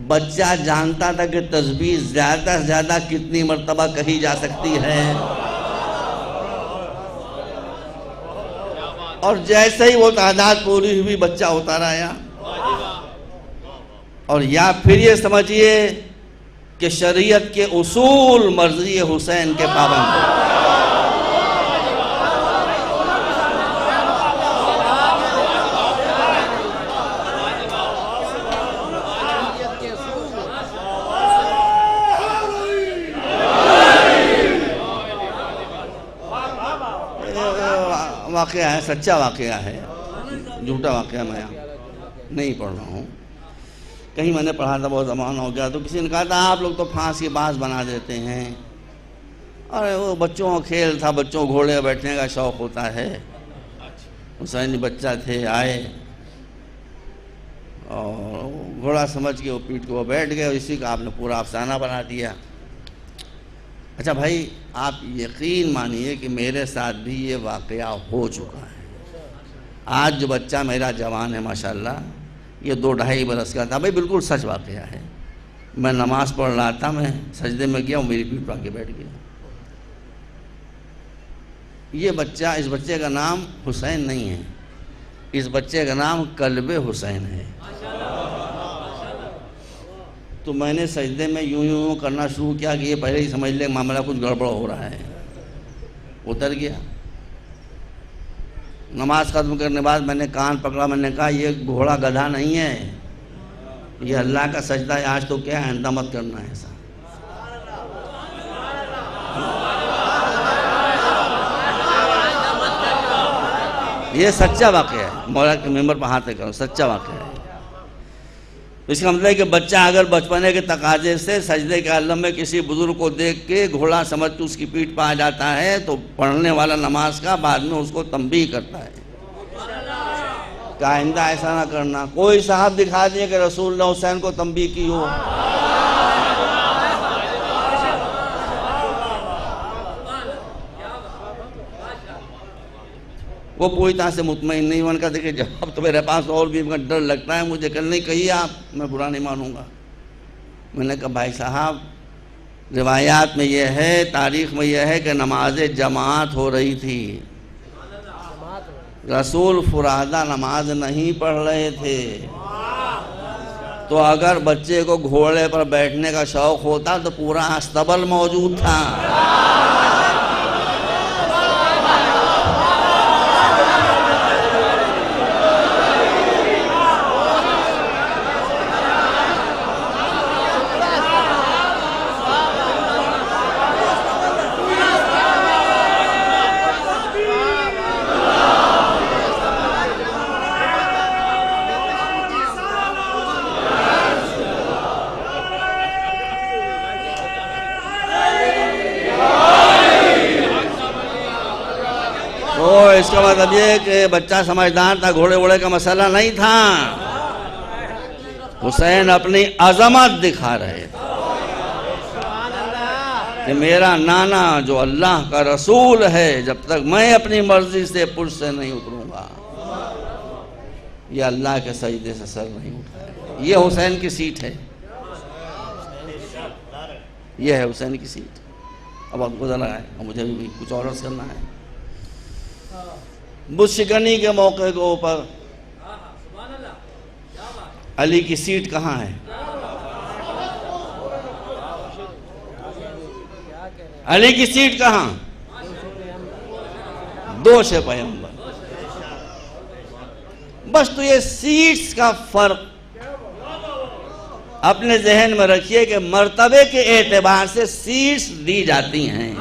بچہ جانتا تھا کہ تسبیح زیادہ سے زیادہ کتنی مرتبہ کہی جا سکتی ہے، اور جیسے ہی وہ تعداد پوری ہوئی بچہ اتر آیا، اور یا پھر یہ سمجھیے کہ شریعت کے اصول مرضی حسین کے پابند ہیں۔ واقعہ ہے، سچا واقعہ ہے، جھوٹا واقعہ میں نہیں پڑھ رہا ہوں، کہیں میں نے پڑھا تھا، بہت زمانہ ہو گیا، تو کسی نے کہا تھا آپ لوگ تو پھانس کی باز بنا دیتے ہیں، اور وہ بچوں کا کھیل تھا، بچوں گھوڑے بیٹھنے کا شوق ہوتا ہے، حسین بچہ تھے، آئے اور گھوڑا سمجھ کے وہ پیٹ کو وہ بیٹھ گئے، اور اسی کا آپ نے پورا افسانہ بنا دیا۔ اچھا بھائی، آپ یقین مانیے کہ میرے ساتھ بھی یہ واقعہ ہو چکا ہے۔ آج جو بچہ میرا جوان ہے ماشاءاللہ، یہ 2-2.5 برس کا تھا، بھائی بالکل سچ واقعہ ہے۔ میں نماز پڑھ رہا تھا، میں سجدے میں گیا، وہ میری پیٹھ پہ آ کے بیٹھ گیا۔ یہ بچہ، اس بچے کا نام حسین نہیں ہے، اس بچے کا نام کلب حسین ہے۔ تو میں نے سجدے میں یوں کرنا شروع کیا کہ یہ پہلے ہی سمجھ لے معاملہ کچھ گڑبڑ ہو رہا ہے، اتر گیا۔ نماز ختم کرنے بعد میں نے کان پکڑا، میں نے کہا یہ گھوڑا گدھا نہیں ہے، یہ اللہ کا سجدہ ہے، آج تو کیا ہے، آئندہ مت کرنا ہے ایسا۔ یہ سچا واقعہ ہے، مولا کے ممبر پہ ہاتھ کرو، سچا واقعہ ہے۔ اس کا مطلب ہے کہ بچہ اگر بچپنے کے تقاضے سے سجدے کے عالم میں کسی بزرگ کو دیکھ کے گھوڑا سمجھ کے اس کی پیٹھ پہ آ جاتا ہے، تو پڑھنے والا نماز کا بعد میں اس کو تنبیہ کرتا ہے کہ آئندہ ایسا نہ کرنا۔ کوئی صاحب دکھا دیا کہ رسول نے حسین کو تنبیہ کی ہو، وہ پوری طرح سے مطمئن نہیں بن کر دیکھیں جواب تو میرے پاس اور بھی ڈر لگتا ہے مجھے، کل نہیں کہی آپ، میں برا نہیں مانوں گا۔ میں نے کہا بھائی صاحب، روایات میں یہ ہے، تاریخ میں یہ ہے کہ نماز جماعت ہو رہی تھی، رسول فرادہ نماز نہیں پڑھ رہے تھے، تو اگر بچے کو گھوڑے پر بیٹھنے کا شوق ہوتا تو پورا استبل موجود تھا۔ اللہ مطلب یہ کہ بچہ سمجھدار تھا، گھوڑے ووڑے کا مسئلہ نہیں تھا، حسین اپنی عظمت دکھا رہے تھے کہ میرا نانا جو اللہ کا رسول ہے، جب تک میں اپنی مرضی سے پشت سے نہیں اتروں گا، یہ اللہ کے سجدے سے سر نہیں اٹھائے گا۔ یہ حسین کی سیٹ ہے، یہ ہے حسین کی سیٹ۔ اب وقت گزر رہا ہے اور مجھے بھی کچھ اور عرض کرنا ہے۔ بت شکنی کے موقع کے اوپر علی کی سیٹ کہاں ہے؟ علی کی سیٹ کہاں؟ دوش پیغمبر۔ بس تو یہ سیٹس کا فرق اپنے ذہن میں رکھیے کہ مرتبے کے اعتبار سے سیٹس دی جاتی ہیں۔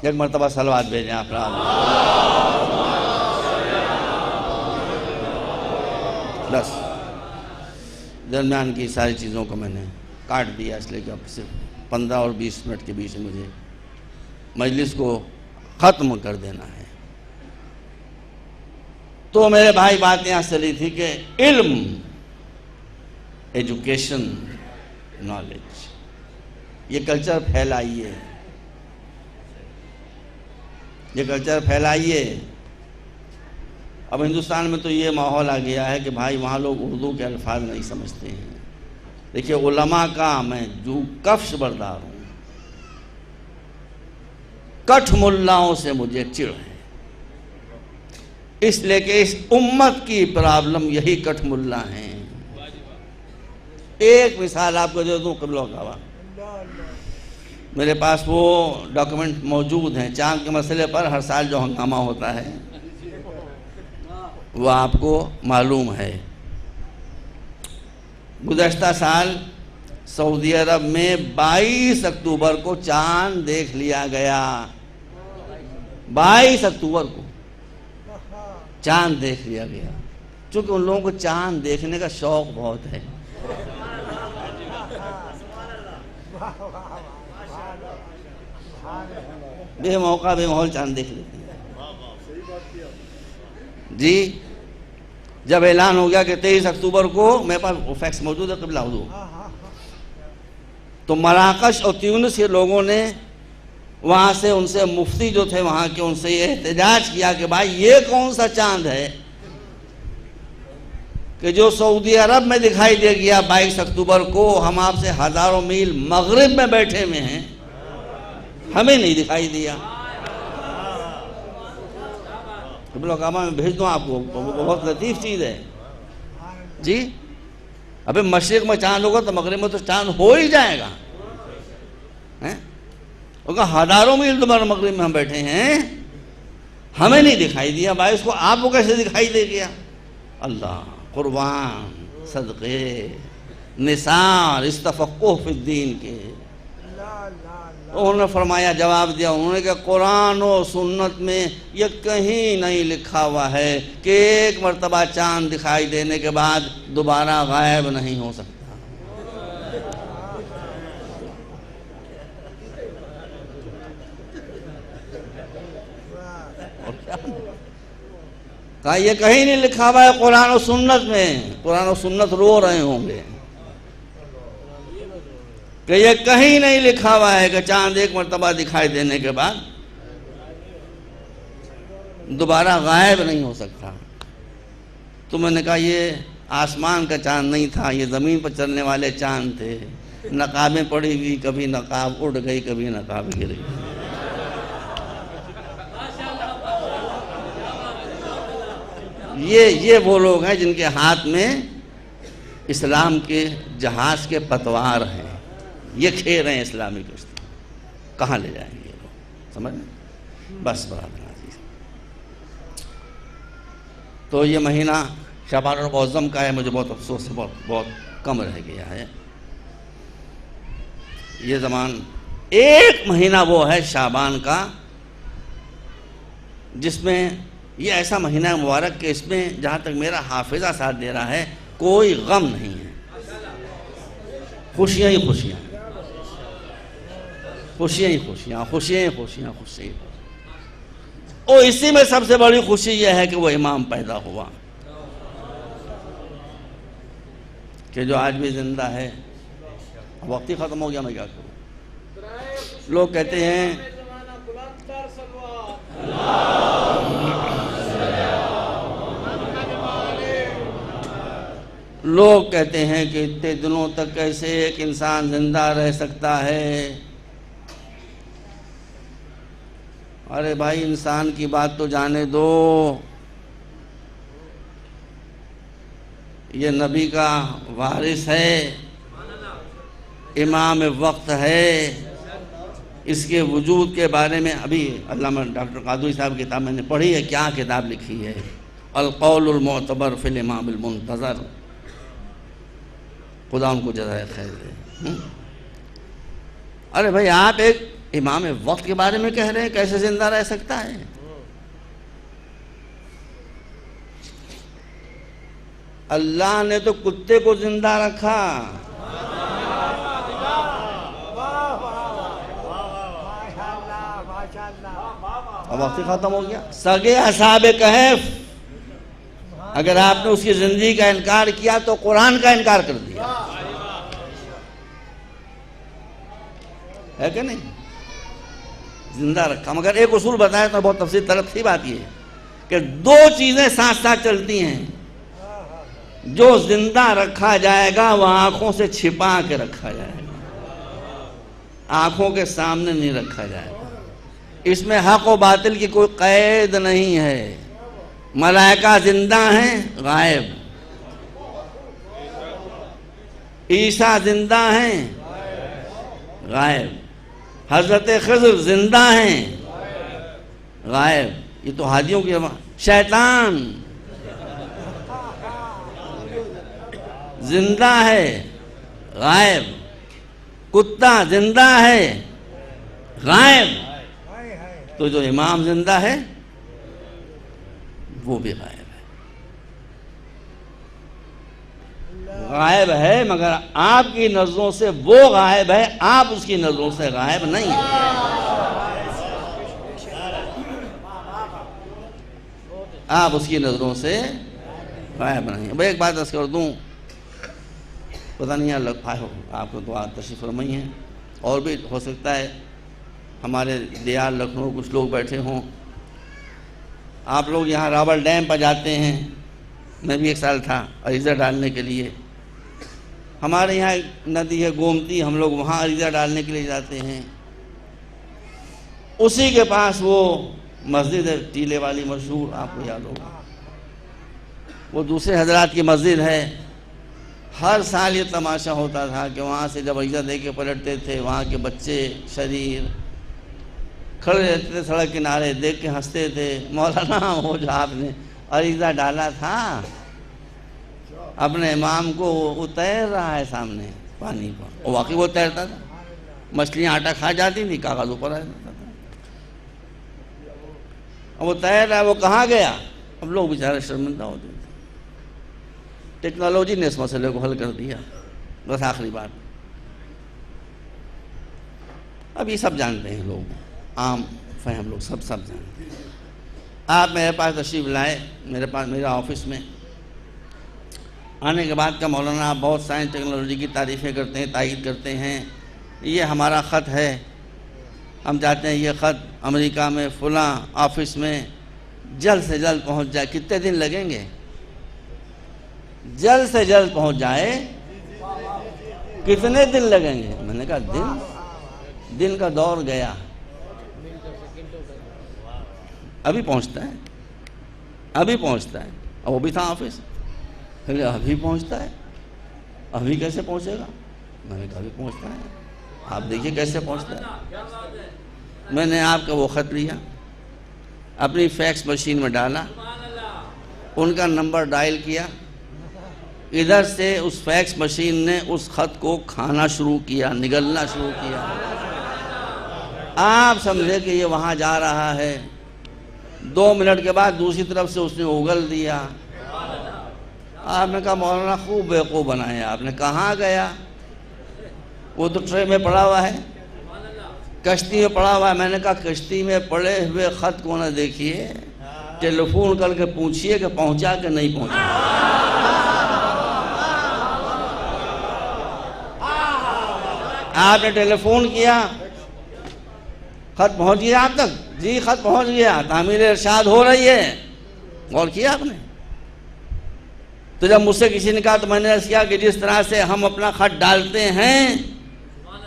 ایک مرتبہ صلوات بھیجیں آپ راہ بس درمیان کی ساری چیزوں کو میں نے کاٹ دیا، اس لیے کہ اب صرف 15 اور 20 منٹ کے بیچ مجھے مجلس کو ختم کر دینا ہے۔ تو میرے بھائی بات یہاں چلی تھی کہ علم، ایجوکیشن، نالج، یہ کلچر پھیلائیے، یہ کلچر پھیلائیے۔ اب ہندوستان میں تو یہ ماحول آ گیا ہے کہ بھائی وہاں لوگ اردو کے الفاظ نہیں سمجھتے ہیں۔ دیکھیے علماء کا میں جو کفش بردار ہوں، کٹھ ملاؤں سے مجھے چڑ ہے، اس لیے کہ اس امت کی پرابلم یہی کٹھ ملا ہیں۔ ایک مثال آپ کو دے دوں قبلہ کعبہ، میرے پاس وہ ڈاکومنٹ موجود ہیں، چاند کے مسئلے پر ہر سال جو ہنگامہ ہوتا ہے وہ آپ کو معلوم ہے۔ گزشتہ سال سعودی عرب میں 22 اکتوبر کو چاند دیکھ لیا گیا، 22 اکتوبر کو چاند دیکھ لیا گیا، چونکہ ان لوگوں کو چاند دیکھنے کا شوق بہت ہے۔ بے موقع بے ماحول چاند دیکھ لیتے ہیں جی۔ جب اعلان ہو گیا کہ 23 اکتوبر کو، میرے پاس وہ فیکس موجود ہے قبلہ حضور، تو مراکش اور تیونس کے لوگوں نے وہاں سے ان سے مفتی جو تھے وہاں کے، ان سے یہ احتجاج کیا کہ بھائی یہ کون سا چاند ہے کہ جو سعودی عرب میں دکھائی دے گیا 22 اکتوبر کو، ہم آپ سے ہزاروں میل مغرب میں بیٹھے ہوئے ہیں، ہمیں نہیں دکھائی دیا۔ قبلہ کعبہ میں بھیج دوں آپ کو، وہ بہت لطیف چیز ہے جی۔ ابھی مشرق میں چاند ہوگا تو مغرب میں تو چاند ہو ہی جائے گا، ہزاروں میل تمہارے مغرب میں ہم بیٹھے ہیں، ہمیں نہیں دکھائی دیا بھائی، اس کو آپ کو کیسے دکھائی دے گیا؟ اللہ، قربان، صدقے، نثار، استفقہ فی الدین کے۔ انہوں نے فرمایا، جواب دیا انہوں نے کہ قرآن و سنت میں یہ کہیں نہیں لکھا ہوا ہے کہ ایک مرتبہ چاند دکھائی دینے کے بعد دوبارہ غائب نہیں ہو سکتا۔ کہا یہ کہیں نہیں لکھا ہوا ہے قرآن و سنت میں، قرآن و سنت رو رہے ہوں گے کہ یہ کہیں نہیں لکھا ہوا ہے کہ چاند ایک مرتبہ دکھائی دینے کے بعد دوبارہ غائب نہیں ہو سکتا۔ تو میں نے کہا یہ آسمان کا چاند نہیں تھا، یہ زمین پر چلنے والے چاند تھے، نقابیں پڑی ہوئی، کبھی نقاب اڑ گئی، کبھی نقاب گر گئی۔ یہ وہ لوگ ہیں جن کے ہاتھ میں اسلام کے جہاز کے پتوار ہیں، یہ کھیل رہے ہیں اسلامی کشتی، کہاں لے جائیں گے یہ لوگ، سمجھ میں؟ بس برادر عزیز، تو یہ مہینہ شعبان المعظم کا ہے، مجھے بہت افسوس ہے، بہت کم رہ گیا ہے۔ یہ زمان ایک مہینہ وہ ہے شعبان کا جس میں یہ ایسا مہینہ مبارک کہ اس میں جہاں تک میرا حافظہ ساتھ دے رہا ہے کوئی غم نہیں ہے، خوشیاں ہی خوشیاں ہیں۔ خوشیاں ہی خوشیاں، خوشیاں ہی خوشیاں، خوشیاں ہی خوشیاں۔ اور اسی میں سب سے بڑی خوشی یہ ہے کہ وہ امام پیدا ہوا، کہ جو آج بھی زندہ ہے۔ وقت ہی ختم ہو گیا، میں کیا کروں؟ لوگ کہتے ہیں لوگ کہتے ہیں کہ اتنے دنوں تک کیسے ایک انسان زندہ رہ سکتا ہے؟ ارے بھائی، انسان کی بات تو جانے دو، یہ نبی کا وارث ہے، امام وقت ہے۔ اس کے وجود کے بارے میں ابھی علامہ ڈاکٹر قادری صاحب کی کتاب میں نے پڑھی ہے، کیا کتاب لکھی ہے، القول المعتبر فی الامام المنتظر، خدا ان کو جزائے خیر دے۔ ارے بھائی، آپ ایک امام وقت کے بارے میں کہہ رہے ہیں، کیسے زندہ رہ سکتا ہے؟ اللہ نے تو کتے کو زندہ رکھا، اب وقت ختم ہو گیا۔ سگے اصحاب کہف، اگر آپ نے اس کی زندگی کا انکار کیا تو قرآن کا انکار کر دیا، ہے کہ نہیں؟ زندہ رکھا۔ مگر ایک اصول بتایا تو بہت تفصیل طلب تھی، بات یہ ہے کہ دو چیزیں ساتھ ساتھ چلتی ہیں۔ جو زندہ رکھا جائے گا وہ آنکھوں سے چھپا کے رکھا جائے گا، آنکھوں کے سامنے نہیں رکھا جائے گا۔ اس میں حق و باطل کی کوئی قید نہیں ہے۔ ملائکہ زندہ ہیں، غائب۔ عیسیٰ زندہ ہیں، غائب۔ حضرت خضر زندہ ہیں، غائب۔ یہ تو ہادیوں کی شیطان زندہ ہے، غائب۔ کتا زندہ ہے، غائب۔ تو جو امام زندہ ہے وہ بھی غائب ہے۔ غائب ہے مگر آپ کی نظروں سے وہ غائب ہے، آپ اس کی نظروں سے غائب نہیں ہیں۔ آپ اس کی نظروں سے غائب نہیں ہیں۔ بھئی ایک بات عرض کر دوں، پتہ نہیں آپ کو دعا تشریف فرمائی ہیں، اور بھی ہو سکتا ہے ہمارے دیار لکھنؤ کچھ لوگ بیٹھے ہوں۔ آپ لوگ یہاں راول ڈیم پر جاتے ہیں، میں بھی ایک سال تھا عریضہ ڈالنے کے لیے۔ ہمارے یہاں ایک ندی ہے گومتی، ہم لوگ وہاں عریضہ ڈالنے کے لیے جاتے ہیں۔ اسی کے پاس وہ مسجد ہے ٹیلے والی، مشہور، آپ کو یاد ہوگا، وہ دوسرے حضرات کی مسجد ہے۔ ہر سال یہ تماشا ہوتا تھا کہ وہاں سے جب عریضہ دے کے پلٹتے تھے، وہاں کے بچے شریر کھڑے رہتے تھے سڑک کنارے، دیکھ کے ہنستے تھے، مولانا وہ جو آپ نے عریضہ ڈالا تھا اپنے امام کو، وہ تیر رہا ہے سامنے پانی پر۔ اور واقعی وہ تیرتا تھا، مچھلیاں آٹا کھا جاتی تھی، کاغذ اوپر آ جاتا تھا، اور وہ تیر رہا ہے، وہ کہاں گیا؟ اب لوگ بیچارے شرمندہ ہوتے تھے۔ ٹیکنالوجی نے اس مسئلے کو حل کر دیا۔ بس آخری بات، اب یہ سب جانتے ہیں لوگ، عام فہم لوگ سب جانتے ہیں۔ آپ میرے پاس تشریف لائے، میرا آفس میں آنے کے بعد کا مولانا آپ بہت سائنس ٹیکنالوجی کی تعریفیں کرتے ہیں، تائید کرتے ہیں، یہ ہمارا خط ہے، ہم چاہتے ہیں یہ خط امریکہ میں فلاں آفس میں جلد سے جلد پہنچ جائے۔ کتنے دن لگیں گے؟ جلد سے جلد پہنچ جائے۔ کتنے دن لگیں گے؟ میں نے کہا دن کا دور گیا، ابھی پہنچتا ہے، ابھی پہنچتا ہے۔ اور وہ بھی تھا آفس، ابھی پہنچتا ہے، ابھی کیسے پہنچے گا؟ میں نے کہا ابھی پہنچتا ہے، آپ دیکھیے کیسے پہنچتا ہے۔ میں نے آپ کا وہ خط لیا، اپنی فیکس مشین میں ڈالا، ان کا نمبر ڈائل کیا، ادھر سے اس فیکس مشین نے اس خط کو کھانا شروع کیا، نگلنا شروع کیا۔ آپ سمجھے کہ یہ وہاں جا رہا ہے، 2 منٹ کے بعد دوسری طرف سے اس نے اگل دیا۔ آپ نے کہا مولانا خوب بیوقوف بنائے آپ نے، کہاں گیا؟ وہ تو ٹرے میں پڑا ہوا ہے۔ کشتی میں پڑا ہوا ہے. میں نے کہا کشتی میں پڑے ہوئے خط کو نہ دیکھیے, ٹیلی فون کر کے پوچھئے کہ پہنچا کہ نہیں پہنچا. آپ نے ٹیلی فون کیا, خط پہنچ گیا آپ تک؟ جی خط پہنچ گیا, تعمیر ارشاد ہو رہی ہے. غور کیا آپ نے؟ تو جب مجھ سے کسی نے کہا تو میں نے عرض کیا کہ جس طرح سے ہم اپنا خط ڈالتے ہیں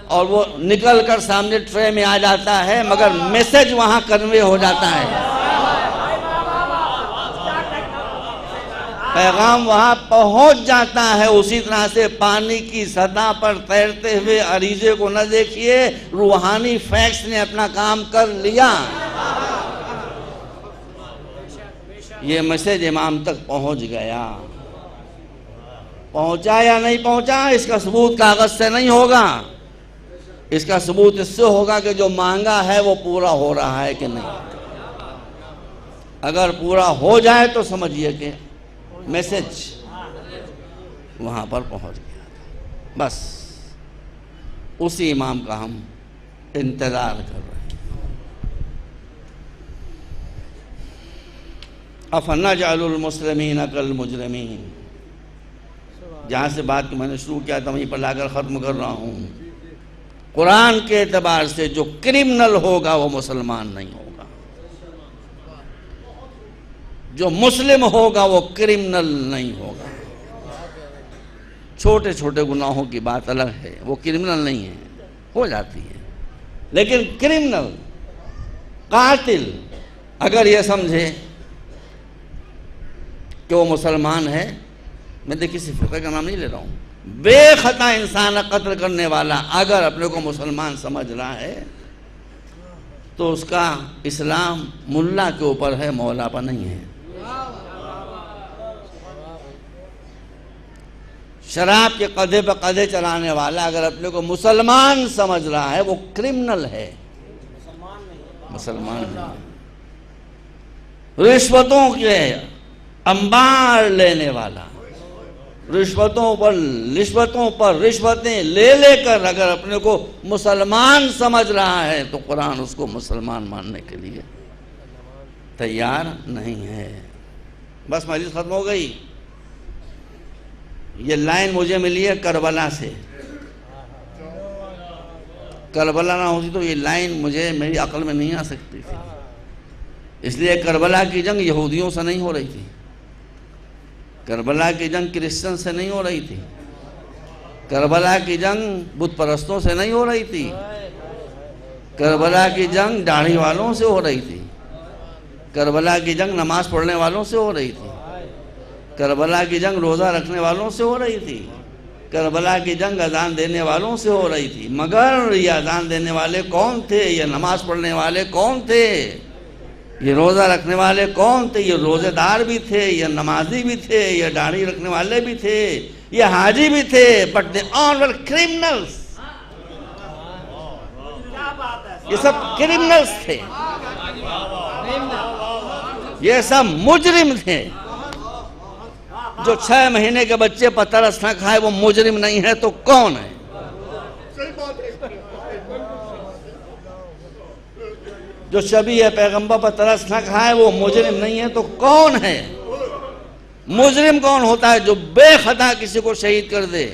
اور وہ نکل کر سامنے ٹرے میں آ جاتا ہے, مگر میسج وہاں کنوے ہو جاتا ہے, پیغام وہاں پہنچ جاتا ہے. اسی طرح سے پانی کی سطح پر تیرتے ہوئے عریضے کو نہ دیکھیے, روحانی فیکس نے اپنا کام کر لیا. یہ میسج امام تک پہنچ گیا. پہنچا یا نہیں پہنچا اس کا ثبوت کاغذ سے نہیں ہوگا, اس کا ثبوت اس سے ہوگا کہ جو مانگا ہے وہ پورا ہو رہا ہے کہ نہیں. اگر پورا ہو جائے تو سمجھیے کہ میسج وہاں پر پہنچ گیا. بس اسی امام کا ہم انتظار کر رہے ہیں. افنجعل المسلمین کالمجرمین, جہاں سے بات کو میں نے شروع کیا تھا وہیں پر لا کر ختم کر رہا ہوں. قرآن کے اعتبار سے جو کرمنل ہوگا وہ مسلمان نہیں ہوگا, جو مسلم ہوگا وہ کرمنل نہیں ہوگا. چھوٹے چھوٹے گناہوں کی بات الگ ہے, وہ کرمنل نہیں ہے, ہو جاتی ہے. لیکن کرمنل, قاتل اگر یہ سمجھے کہ وہ مسلمان ہے, میں دیکھ کسی فرقے کا نام نہیں لے رہا ہوں, بے خطا انسان قتل کرنے والا اگر اپنے کو مسلمان سمجھ رہا ہے تو اس کا اسلام ملا کے اوپر ہے, مولا پر نہیں ہے. شراب کے قدے پہ قدے چلانے والا اگر اپنے کو مسلمان سمجھ رہا ہے وہ کرمنل ہے, مسلمان نہیں. رشوتوں کے انبار لینے والا, رشوتوں پر رشوتیں لے لے کر اگر اپنے کو مسلمان سمجھ رہا ہے تو قرآن اس کو مسلمان ماننے کے لیے تیار نہیں ہے. بس مجلس ختم ہو گئی. یہ لائن مجھے ملی ہے کربلا سے. کربلا نہ ہوتی تو یہ لائن مجھے میری عقل میں نہیں آ سکتی تھی. اس لیے کربلا کی جنگ یہودیوں سے نہیں ہو رہی تھی, کربلا کی جنگ کرسچن سے نہیں ہو رہی تھی, کربلا کی جنگ بت پرستوں سے نہیں ہو رہی تھی, کربلا کی جنگ داڑھی والوں سے ہو رہی تھی, کربلا کی جنگ نماز پڑھنے والوں سے ہو رہی تھی, کربلا کی جنگ روزہ رکھنے والوں سے ہو رہی تھی, کربلا کی جنگ اذان دینے والوں سے ہو رہی تھی. مگر یہ اذان دینے والے کون تھے, یہ نماز پڑھنے والے کون تھے, یہ روزہ رکھنے والے کون تھے, یہ روزے دار بھی تھے, یہ نمازی بھی تھے, یہ داڑھی رکھنے والے بھی تھے, یہ حاجی بھی تھے, but they all were criminals. یہ سب کرمنلز تھے, یہ سب مجرم تھے. جو 6 مہینے کے بچے پر ترس نہ کھائے وہ مجرم نہیں ہے تو کون ہے؟ جو شبیہ پیغمبر پر ترس نہ کھائے وہ مجرم نہیں ہے تو کون ہے؟ مجرم کون ہوتا ہے؟ جو بے خطا کسی کو شہید کر دے.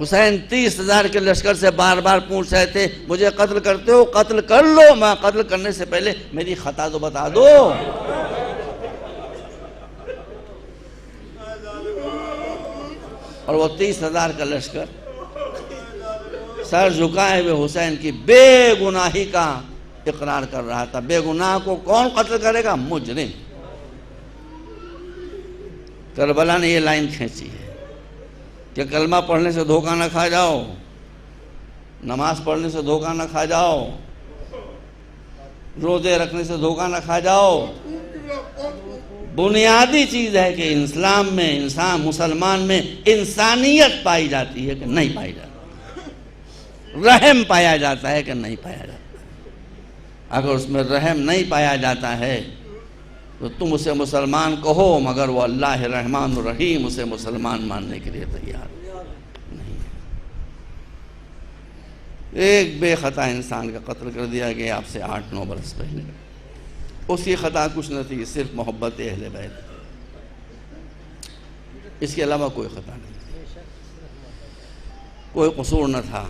حسین 30,000 کے لشکر سے بار بار پوچھ رہے تھے مجھے قتل کرتے ہو؟ قتل کر لو, میں قتل کرنے سے پہلے میری خطا تو بتا دو. اور وہ 30,000 کا لشکر سر جھکائے ہوئے حسین کی بے گناہی کا اقرار کر رہا تھا. بے گناہ کو کون قتل کرے گا؟ مجرم. کربلا نے یہ لائن کھینچی ہے کہ کلمہ پڑھنے سے دھوکہ نہ کھا جاؤ, نماز پڑھنے سے دھوکہ نہ کھا جاؤ, روزے رکھنے سے دھوکہ نہ کھا جاؤ. بنیادی چیز ہے کہ اسلام میں مسلمان میں انسانیت پائی جاتی ہے کہ نہیں پائی جاتی, رحم پایا جاتا ہے کہ نہیں پایا جاتا. اگر اس میں رحم نہیں پایا جاتا ہے تو تم اسے مسلمان کہو مگر وہ اللہ رحمان الرحیم اسے مسلمان ماننے کے لیے تیار نہیں ہے. ایک بے خطا انسان کا قتل کر دیا گیا آپ سے 8-9 برس پہلے. اس کی خطا کچھ نہ تھی، صرف محبت اہل بیت، اس کے علاوہ کوئی خطا نہیں، کوئی قصور نہ تھا.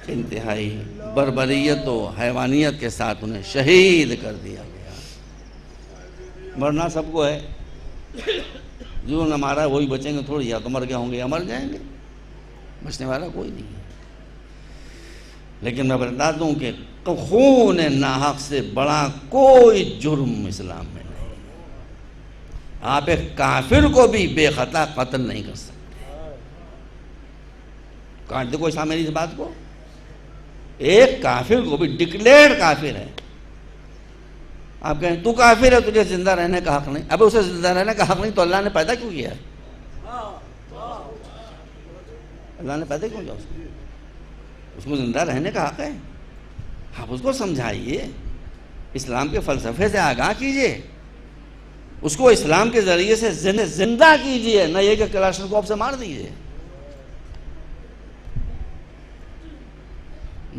انتہائی بربریت و حیوانیت کے ساتھ انہیں شہید کر دیا گیا. مرنا سب کو ہے، جو نہ مارا وہی بچیں گے تھوڑی، یا تو مر گئے ہوں گے یا مر جائیں گے، بچنے والا کوئی نہیں ہے. لیکن میں بتا دوں کہ خون ناحق سے بڑا کوئی جرم اسلام میں نہیں. آپ ایک کافر کو بھی بے خطا قتل نہیں کر سکتے. کاٹ دے کوئی سامنے اس بات کو، ایک کافر کو بھی ڈکلیئرڈ کافر ہے. آپ کہیں تو کافر ہے، تجھے زندہ رہنے کا حق نہیں. اب اسے زندہ رہنے کا حق نہیں تو اللہ نے پیدا کیوں کیا ہے؟ اللہ نے پیدا کیوں کیا اس کو زندہ رہنے کا حق ہے. آپ اس کو سمجھائیے، اسلام کے فلسفے سے آگاہ کیجئے، اس کو اسلام کے ذریعے سے زندہ کیجئے، نہ یہ کہ کلاشنکوف سے مار دیجئے.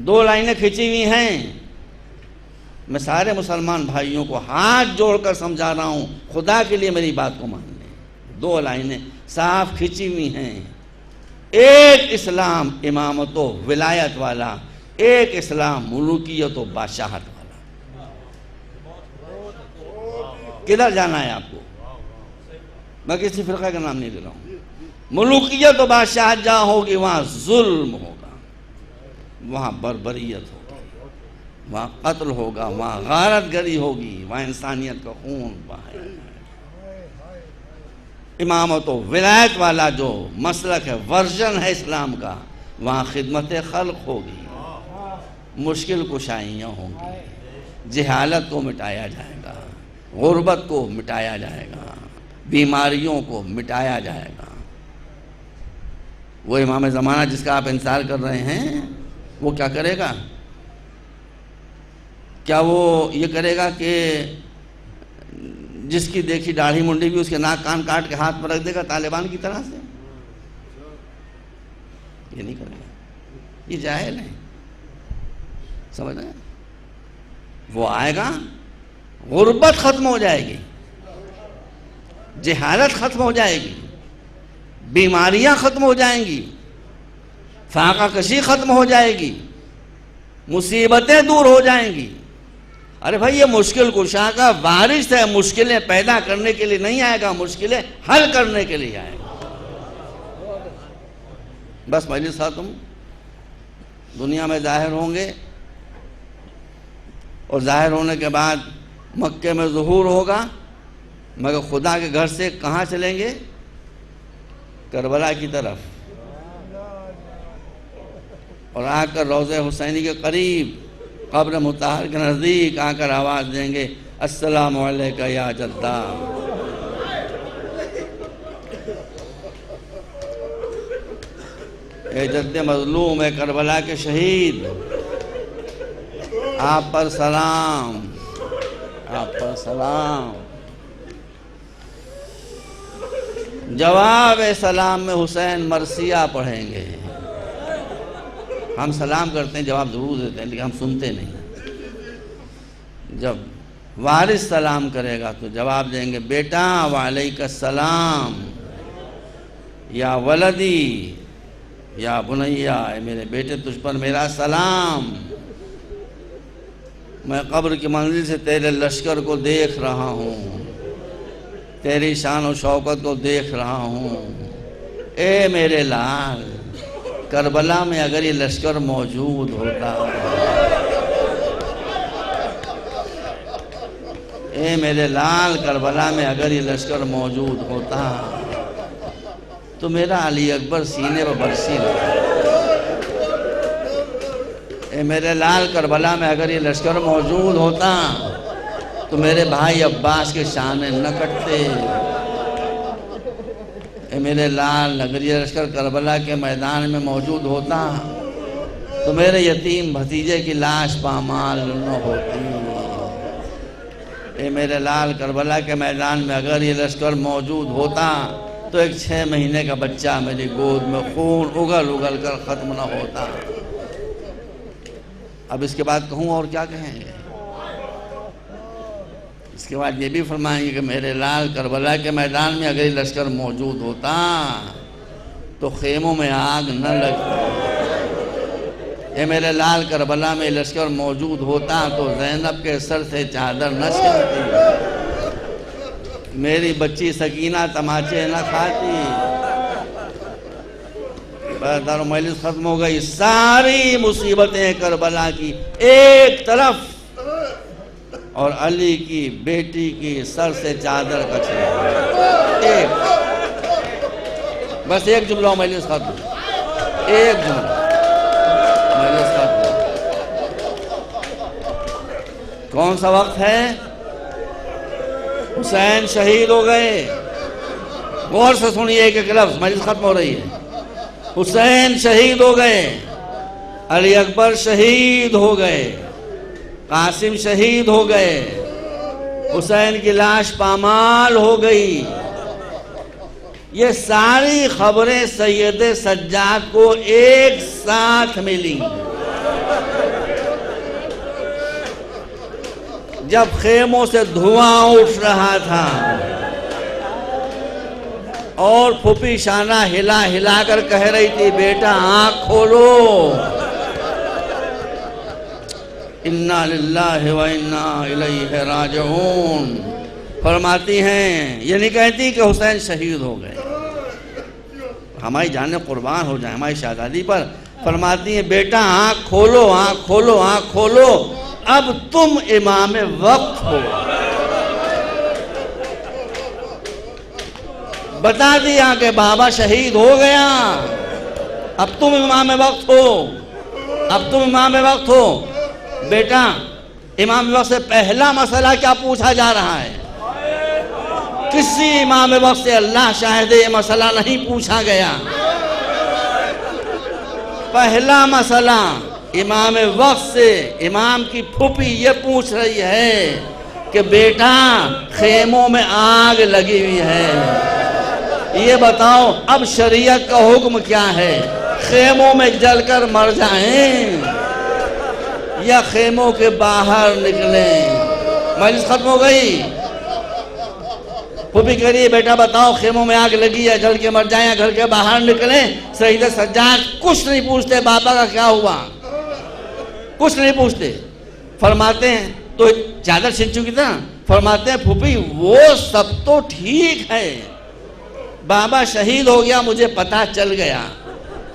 2 لائنیں کھینچی ہوئی ہیں. میں سارے مسلمان بھائیوں کو ہاتھ جوڑ کر سمجھا رہا ہوں، خدا کے لیے میری بات کو مان لیں. 2 لائنیں صاف کھینچی ہوئی ہیں. ایک اسلام امامت و ولایت والا، ایک اسلام ملوکیت و بادشاہت والا. کدھر جانا ہے آپ کو؟ میں کسی فرقہ کا نام نہیں لے رہا ہوں. ملوکیت و بادشاہت جہاں ہوگی وہاں ظلم ہوگا، وہاں بربریت ہوگی، وہاں قتل ہوگا، وہاں غارت گری ہوگی، وہاں انسانیت کا خون بہائے. امامت و ولایت والا جو مسلک ہے، ورژن ہے اسلام کا، وہاں خدمت خلق ہوگی، مشکل کشائیاں ہوں گی، جہالت کو مٹایا جائے گا، غربت کو مٹایا جائے گا، بیماریوں کو مٹایا جائے گا. وہ امام زمانہ جس کا آپ انتظار کر رہے ہیں، وہ کیا کرے گا؟ کیا وہ یہ کرے گا کہ جس کی دیکھی داڑھی منڈی بھی اس کے ناک کان کاٹ کے ہاتھ پر رکھ دے گا طالبان کی طرح سے؟ یہ نہیں کرے گا، یہ جاہل ہے. سمجھ رہے ہیں؟ وہ آئے گا، غربت ختم ہو جائے گی، جہالت ختم ہو جائے گی، بیماریاں ختم ہو جائیں گی، فاقہ کشی ختم ہو جائے گی، مصیبتیں دور ہو جائیں گی. ارے بھائی، یہ مشکل کشا کا وارث ہے، مشکلیں پیدا کرنے کے لیے نہیں آئے گا، مشکلیں حل کرنے کے لیے آئے گا. بس مجلس ختم، دنیا میں ظاہر ہوں گے، اور ظاہر ہونے کے بعد مکے میں ظہور ہوگا، مگر خدا کے گھر سے کہاں چلیں گے؟ کربلا کی طرف، اور آ کر روضہ حسینی کے قریب قبر مطہر کے نزدیک آ کر آواز دیں گے، السلام علیکہ یا جدہ. اے جد مظلوم، اے کربلا کے شہید، آپ پر سلام، آپ پر سلام. جواب سلام میں حسین مرثیہ پڑھیں گے. ہم سلام کرتے ہیں، جواب ضرور دیتے ہیں، لیکن ہم سنتے نہیں. جب وارث سلام کرے گا تو جواب دیں گے، بیٹا وعلیک السلام، یا ولدی یا بنیا، اے میرے بیٹے تجھ پر میرا سلام. میں قبر کی منزل سے تیرے لشکر کو دیکھ رہا ہوں، تیری شان و شوکت کو دیکھ رہا ہوں. اے میرے لال، کربلا میں اگر یہ لشکر موجود ہوتا، اے میرے لال، کربلا میں اگر یہ لشکر موجود ہوتا تو میرا علی اکبر سینے پر برسی لگا. اے میرے لال، کربلا میں اگر یہ لشکر موجود ہوتا تو میرے بھائی عباس کے شانے نہ کٹتے. اے میرے لال، اگر یہ لشکر کربلا کے میدان میں موجود ہوتا تو میرے یتیم بھتیجے کی لاش پامال نہ ہوتی. اے میرے لال، کربلا کے میدان میں اگر یہ لشکر موجود ہوتا تو ایک 6 مہینے کا بچہ میری گود میں خون اگل اگل کر ختم نہ ہوتا. اب اس کے بعد کہوں اور کیا کہیں گے؟ اس کے بعد یہ بھی فرمائیں گے کہ میرے لال کربلا کے میدان میں اگر یہ لشکر موجود ہوتا تو خیموں میں آگ نہ لگتی، اے میرے لال کربلا میں لشکر موجود ہوتا تو زینب کے سر سے چادر نہ چھلتی، میری بچی سکینہ تماچے نہ کھاتی۔ دار مجلس ختم ہو گئی، ساری مصیبتیں کربلا کی ایک طرف اور علی کی بیٹی کی سر سے چادر کچھ ایک، بس ایک جملہ مجلس ختم، ایک جملہ مجلس ختم۔ کون سا وقت ہے؟ حسین شہید ہو گئے، غور سے سنیے ایک ایک لفظ، مجلس ختم ہو رہی ہے۔ حسین شہید ہو گئے، علی اکبر شہید ہو گئے، قاسم شہید ہو گئے، حسین کی لاش پامال ہو گئی۔ یہ ساری خبریں سید سجاد کو ایک ساتھ ملی۔ جب خیموں سے دھواں اٹھ رہا تھا اور پھوپھی شانہ ہلا ہلا کر کہہ رہی تھی بیٹا آنکھ کھولو، اِنَّا لِلَّهِ وَإِنَّا إِلَيْهِ رَاجِعُونَ، فرماتی ہیں، یہ نہیں کہتی کہ حسین شہید ہو گئے، ہماری جانیں قربان ہو جائیں ہماری شہزادی پر، فرماتی ہیں بیٹا آنکھ کھولو آنکھ کھولو آنکھ کھولو، اب تم امام وقت ہو۔ بتا دیا کہ بابا شہید ہو گیا، اب تم امام وقت ہو، اب تم امام وقت ہو۔ بیٹا امام وقت سے پہلا مسئلہ کیا پوچھا جا رہا ہے؟ کسی امام وقت سے اللہ شاہد یہ مسئلہ نہیں پوچھا گیا۔ پہلا مسئلہ امام وقت سے امام کی پھوپھی یہ پوچھ رہی ہے کہ بیٹا خیموں میں آگ لگی ہوئی ہے، یہ بتاؤ اب شریعت کا حکم کیا ہے؟ خیموں میں جل کر مر جائیں یا خیموں کے باہر نکلیں؟ مجلس ختم ہو گئی۔ پھوپھی کہہ رہی ہے بیٹا بتاؤ خیموں میں آگ لگی ہے، جل کے مر جائیں یا گھر کے باہر نکلیں؟ سید سجاد کچھ نہیں پوچھتے بابا کا کیا ہوا، کچھ نہیں پوچھتے، فرماتے ہیں تو چادر چھن چکی تھا، فرماتے ہیں پھوپھی وہ سب تو ٹھیک ہے، بابا شہید ہو گیا مجھے پتا چل گیا،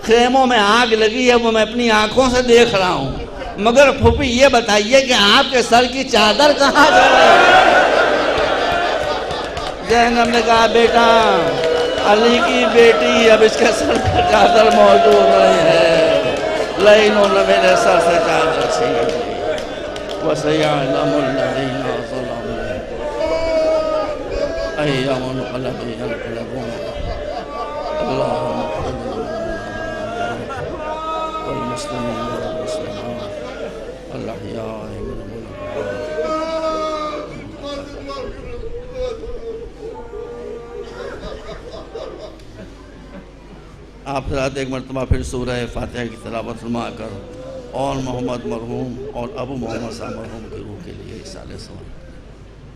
خیموں میں آگ لگی ہے وہ میں اپنی آنکھوں سے دیکھ رہا ہوں، مگر پھوپھی یہ بتائیے کہ آپ کے سر کی چادر کہاں جل رہی؟ زینب نے کہا بیٹا علی کی بیٹی اب اس کے سر پر چادر موجود نہیں ہے، لینوں نے میرے سر سے چادر چھین لی، وَسَيَعْلَمُ الَّذِينَ ظَلَمُوا أَيَّ مُنْقَلَبٍ يَنْقَلِبُونَ اللهم اغفر للمؤمنين والمسلمين والمسلمات الأحياء منهم والأموات. آپ حضرات ایک مرتبہ پھر سورہ فاتحہ کی تلاوت فرما کر اور محمد مرحوم اور ابو محمد صاحب مرحوم کی روح کے لیے اِسالِ ثواب